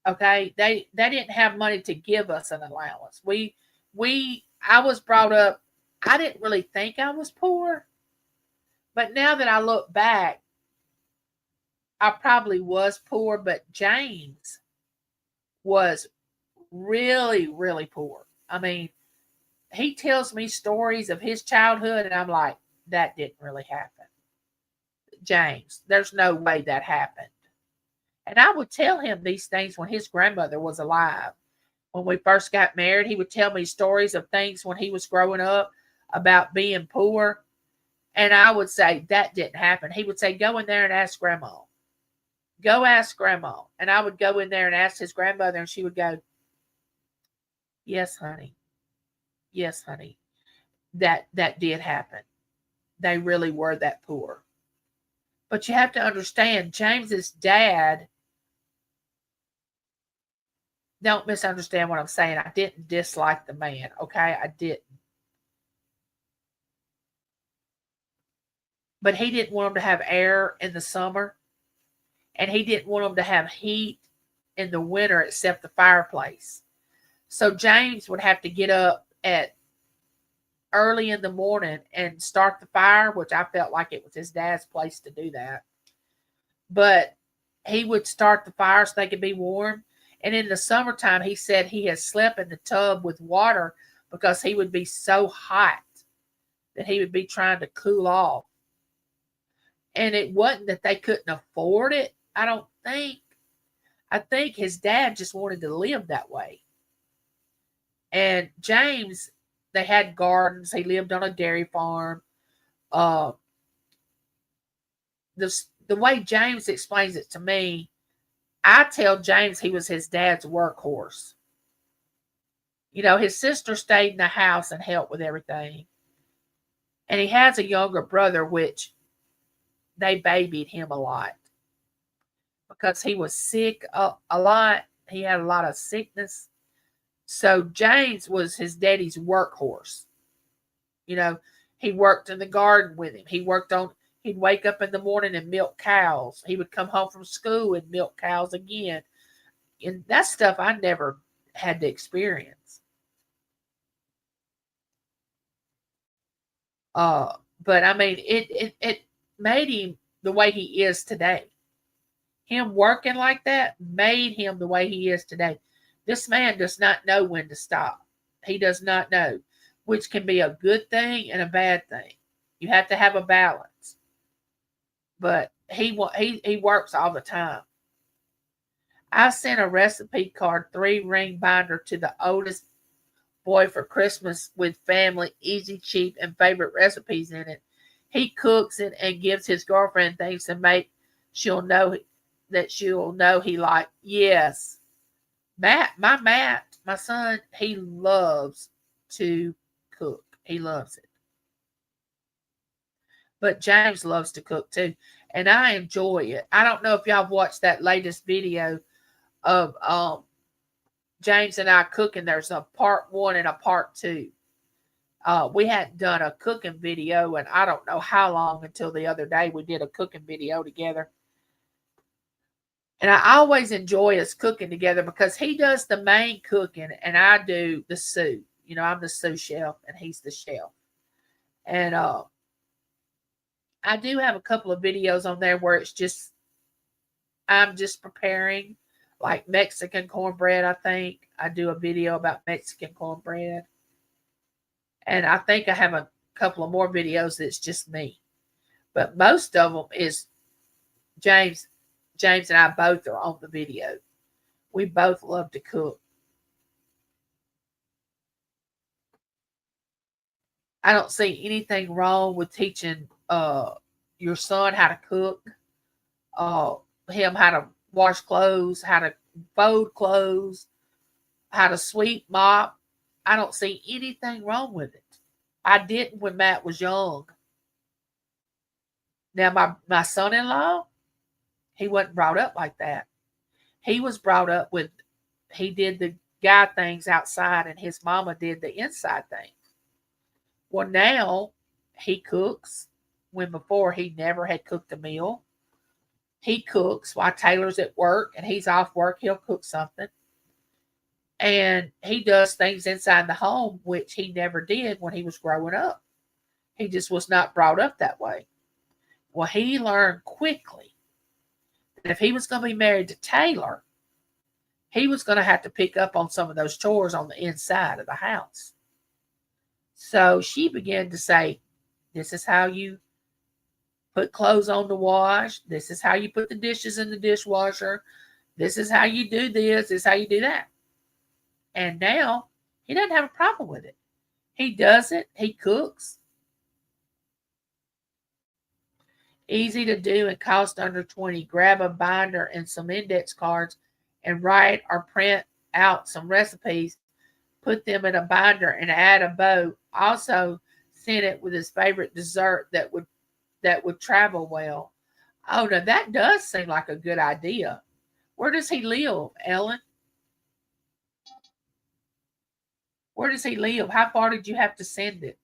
Okay. They didn't have money to give us an allowance. We I was brought up, I didn't really think I was poor, but now that I look back, I probably was poor, but James was really, really poor. I mean, he tells me stories of his childhood, and I'm like, that didn't really happen. James, there's no way that happened. And I would tell him these things when his grandmother was alive. When we first got married, he would tell me stories of things when he was growing up about being poor. And I would say, that didn't happen. He would say, go in there and ask grandma. Go ask grandma. And I would go in there and ask his grandmother, and she would go, yes, honey. Yes, honey. That did happen. They really were that poor. But you have to understand, James's dad, don't misunderstand what I'm saying. I didn't dislike the man, okay? I didn't. But he didn't want him to have air in the summer, and he didn't want him to have heat in the winter except the fireplace. So James would have to get up at early in the morning and start the fire, which I felt like it was his dad's place to do that. But he would start the fire so they could be warm. And in the summertime, he said he had slept in the tub with water because he would be so hot that he would be trying to cool off. And it wasn't that they couldn't afford it, I don't think. I think his dad just wanted to live that way. And James, they had gardens. He lived on a dairy farm. Uh, the way James explains it to me, I tell James he was his dad's workhorse. You know, his sister stayed in the house and helped with everything. And he has a younger brother, which they babied him a lot because he was sick a lot. He had a lot of sickness. So James was his daddy's workhorse. You know, he worked in the garden with him. He'd wake up in the morning and milk cows. He would come home from school and milk cows again. And that stuff I never had to experience. But I mean, it made him the way he is today. Him working like that made him the way he is today. This man does not know when to stop. He does not know, which can be a good thing and a bad thing. You have to have a balance. But he works all the time. I sent a recipe card 3-ring binder to the oldest boy for Christmas with family, easy, cheap, and favorite recipes in it. He cooks it and gives his girlfriend things to make. She'll know he like. Yes, Matt, my son, he loves to cook. He loves it. But James loves to cook too, and I enjoy it. I don't know if y'all watched that latest video of James and I cooking. There's a part 1 and a part 2. We hadn't done a cooking video, and I don't know how long until the other day we did a cooking video together. And I always enjoy us cooking together because he does the main cooking and I do the sous. You know, I'm the sous chef and he's the chef. And I do have a couple of videos on there where I'm just preparing, like Mexican cornbread, I think. I do a video about Mexican cornbread. And I think I have a couple of more videos that's just me. But most of them is James and I both are on the video. We both love to cook. I don't see anything wrong with teaching your son how to cook, uh, him how to wash clothes, how to fold clothes, how to sweep, mop. I don't see anything wrong with it. I didn't when Matt was young. Now my son-in-law, he wasn't brought up like that. He was brought up with he did the guy things outside and his mama did the inside things. Well, now he cooks when before he never had cooked a meal. He cooks while Taylor's at work and he's off work. He'll cook something. And he does things inside the home, which he never did when he was growing up. He just was not brought up that way. Well, he learned quickly that if he was going to be married to Taylor, he was going to have to pick up on some of those chores on the inside of the house. So she began to say, this is how you put clothes on the wash. This is how you put the dishes in the dishwasher. This is how you do this. This is how you do that. And now he doesn't have a problem with it. He does it. He cooks. Easy to do and cost under 20. Grab a binder and some index cards and write or print out some recipes. Put them in a binder and add a bow. Also, send it with his favorite dessert that would travel well. Oh, now that does seem like a good idea. Where does he live, Ellen? Where does he live? How far did you have to send it?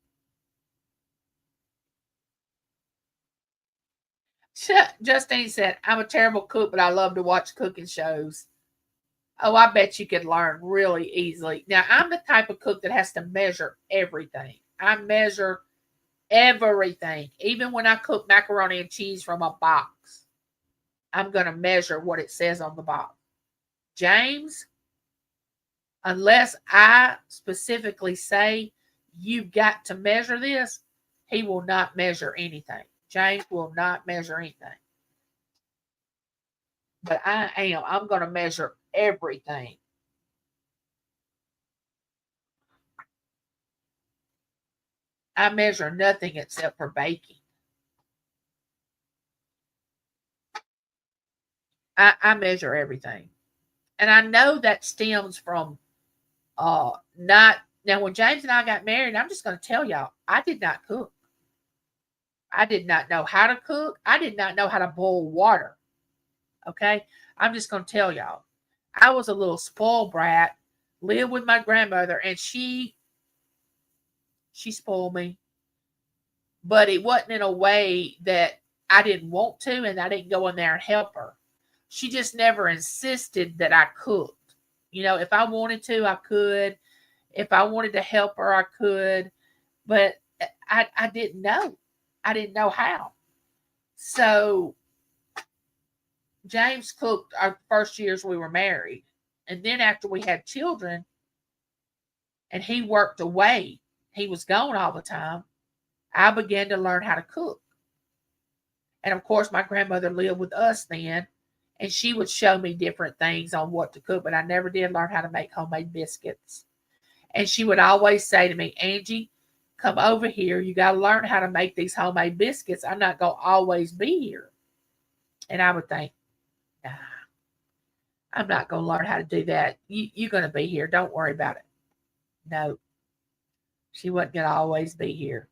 Justine said, I'm a terrible cook, but I love to watch cooking shows. Oh, I bet you could learn really easily. Now, I'm the type of cook that has to measure everything. I measure everything. Even when I cook macaroni and cheese from a box, I'm going to measure what it says on the box. James, unless I specifically say you've got to measure this, he will not measure anything. James will not measure anything. But I'm going to measure everything. I measure nothing except for baking. I measure everything. And I know that stems from not now when James and I got married, I'm just going to tell y'all, I did not cook. I did not know how to cook. I did not know how to boil water. Okay? I'm just going to tell y'all. I was a little spoiled brat, lived with my grandmother, and she spoiled me. But it wasn't in a way that I didn't want to, and I didn't go in there and help her. She just never insisted that I cooked. If I wanted to, I could. If I wanted to help her, I could. But I didn't know. I didn't know how. So James cooked our first years we were married. And then after we had children and he worked away, he was gone all the time, I began to learn how to cook. And of course, my grandmother lived with us then, and she would show me different things on what to cook, but I never did learn how to make homemade biscuits. And she would always say to me, Angie, come over here. You got to learn how to make these homemade biscuits. I'm not going to always be here. And I would think, nah, I'm not going to learn how to do that. You're going to be here. Don't worry about it. No, she wasn't going to always be here.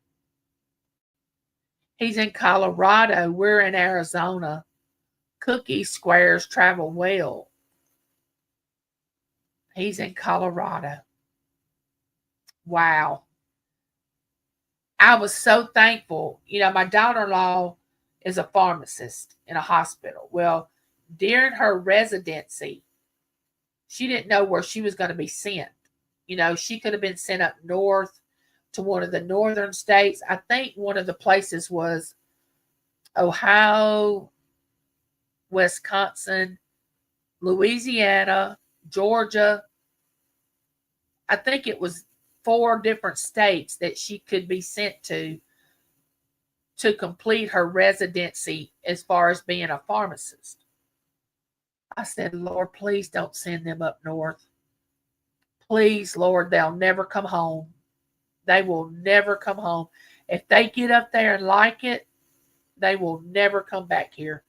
He's in Colorado. We're in Arizona. Cookie squares travel well. He's in Colorado. Wow. I was so thankful. My daughter-in-law is a pharmacist in a hospital. Well, during her residency, she didn't know where she was going to be sent. She could have been sent up north to one of the northern states. I think one of the places was Ohio, Wisconsin, Louisiana, Georgia. I think it was 4 different states that she could be sent to complete her residency as far as being a pharmacist. I said, Lord, please don't send them up north. Please, Lord, they'll never come home. They will never come home. If they get up there and like it, they will never come back here.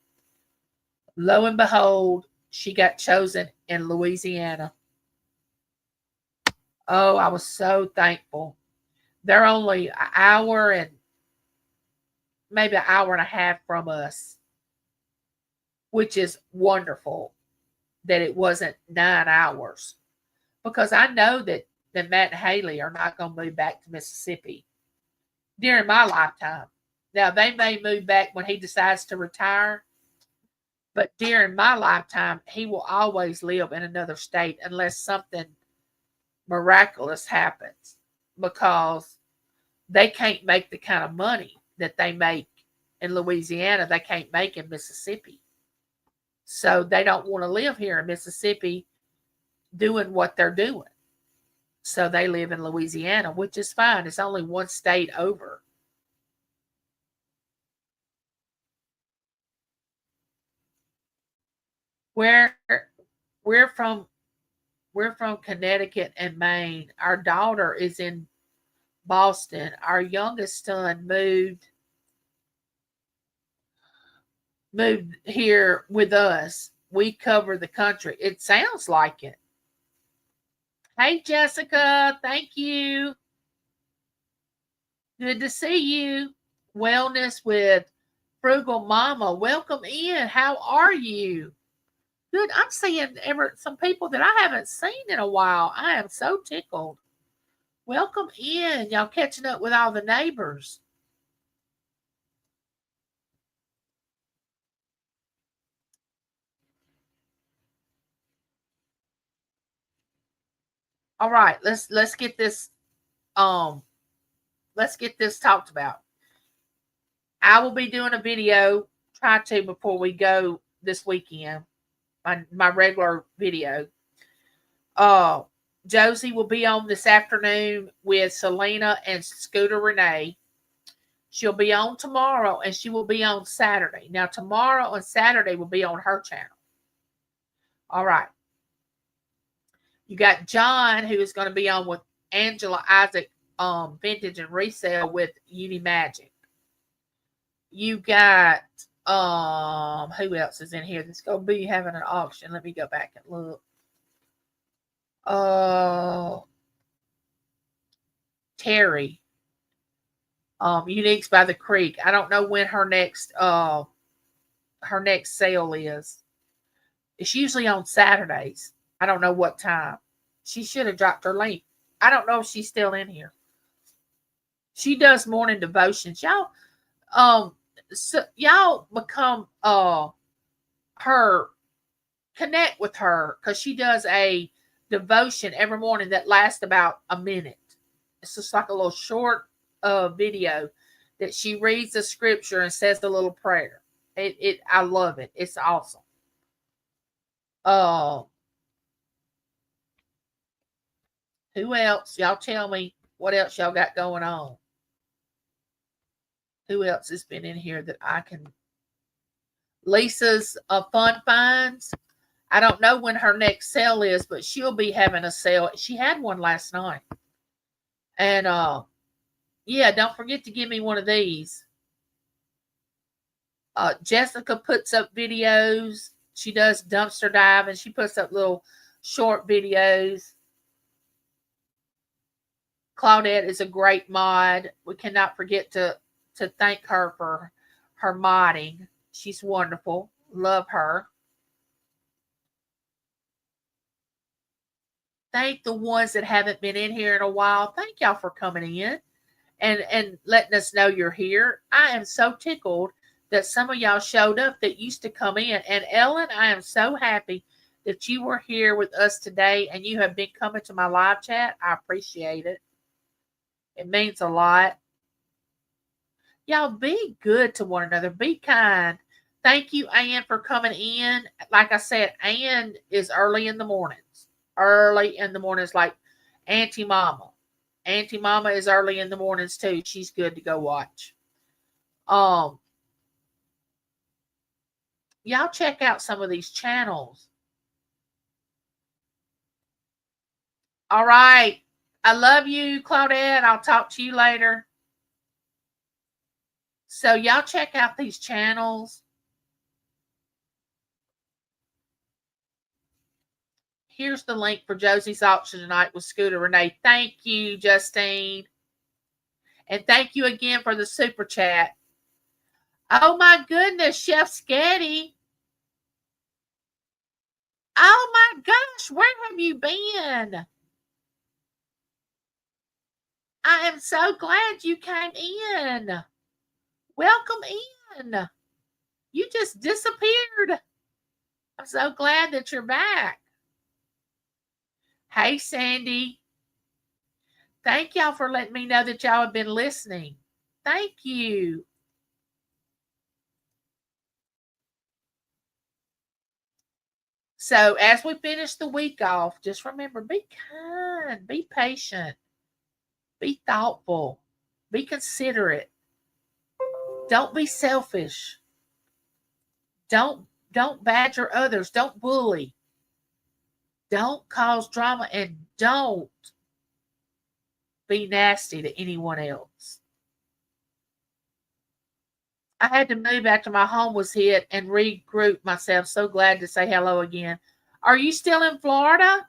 Lo and behold, she got chosen in Louisiana. Oh, I was so thankful. They're only an hour and maybe an hour and a half from us, which is wonderful that it wasn't 9 hours. Because I know that Matt and Haley are not going to move back to Mississippi during my lifetime. Now, they may move back when he decides to retire, but during my lifetime, he will always live in another state unless something miraculous happens, because they can't make the kind of money that they make in Louisiana. They can't make in Mississippi. So they don't want to live here in Mississippi doing what they're doing. So they live in Louisiana, which is fine. It's only one state over. Where we're from Connecticut and Maine. Our daughter is in Boston. Our youngest son moved moved here with us. We cover the country. It sounds like it. Hey, Jessica. Thank you. Good to see you. Wellness with Frugal Mama. Welcome in. How are you? Good. I'm seeing some people that I haven't seen in a while. I am so tickled. Welcome in. Y'all catching up with all the neighbors. All right, let's get this let's get this talked about. I will be doing a video, try to before we go this weekend. My regular video. Josie will be on this afternoon with Selena and Scooter Renee. She'll be on tomorrow and she will be on Saturday. Now, tomorrow and Saturday will be on her channel. All right. You got John, who is going to be on with Angela Isaac, Vintage and Resale with Uni Magic. You got who else is in here that's going to be having an auction? Let me go back and look. Terry, Uniques by the Creek. I don't know when her next sale is. It's usually on Saturdays. I don't know what time. She should have dropped her link. I don't know if she's still in here. She does morning devotions. Y'all, so y'all become her, connect with her, because she does a devotion every morning that lasts about a minute. It's just like a little short video that she reads the scripture and says a little prayer. I love it. It's awesome. Who else? Y'all tell me what else y'all got going on. Who else has been in here that I can? Lisa's Fun Finds. I don't know when her next sale is, but she'll be having a sale. She had one last night. And yeah, don't forget to give me one of these. Jessica puts up videos. She does dumpster dive and she puts up little short videos. Claudette is a great mod. We cannot forget to thank her for her modding. She's wonderful. Love her. Thank the ones that haven't been in here in a while. Thank y'all for coming in and letting us know you're here. I am so tickled that some of y'all showed up that used to come in. And Ellen, I am so happy that you were here with us today and you have been coming to my live chat. I appreciate it. It means a lot. Y'all be good to one another. Be kind. Thank you, Ann, for coming in. Like I said, Ann is early in the mornings. Early in the mornings, like Auntie Mama. Auntie Mama is early in the mornings too. She's good to go watch. Y'all check out some of these channels. All right. I love you, Claudette. I'll talk to you later. So y'all check out these channels. Here's the link for Josie's auction tonight with Scooter Renee. Thank you, Justine. And thank you again for the super chat. Oh my goodness, Chef Sketty. Oh my gosh, where have you been? I am so glad you came in. Welcome in. You just disappeared. I'm so glad that you're back. Hey, Sandy. Thank y'all for letting me know that y'all have been listening. Thank you. So as we finish the week off, just remember, be kind, be patient, be thoughtful, be considerate. Don't be selfish. Don't badger others. Don't bully. Don't cause drama, and don't be nasty to anyone else. I had to move after my home was hit and regroup myself. So glad to say hello again. Are you still in Florida?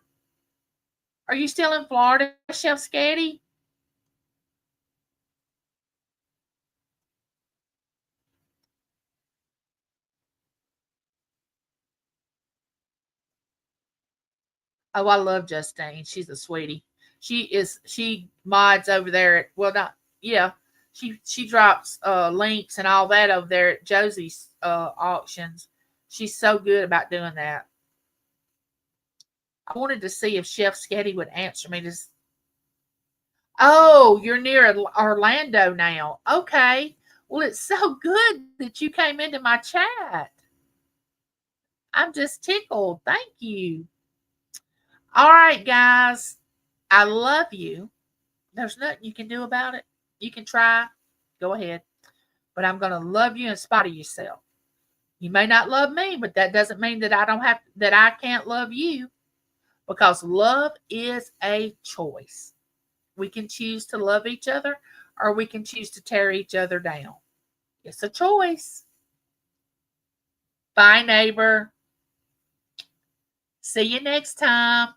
Are you still in Florida, Chef Scatty? Oh, I love Justine. She's a sweetie. She mods over there at, well, not, yeah. She drops links and all that over there at Josie's auctions. She's so good about doing that. I wanted to see if Chef Sketty would answer me. Just, oh, you're near Orlando now. Okay. Well, it's so good that you came into my chat. I'm just tickled. Thank you. All right, guys. I love you. There's nothing you can do about it. You can try. Go ahead. But I'm going to love you in spite of yourself. You may not love me, but that doesn't mean that I can't love you, because love is a choice. We can choose to love each other, or we can choose to tear each other down. It's a choice. Bye, neighbor. See you next time.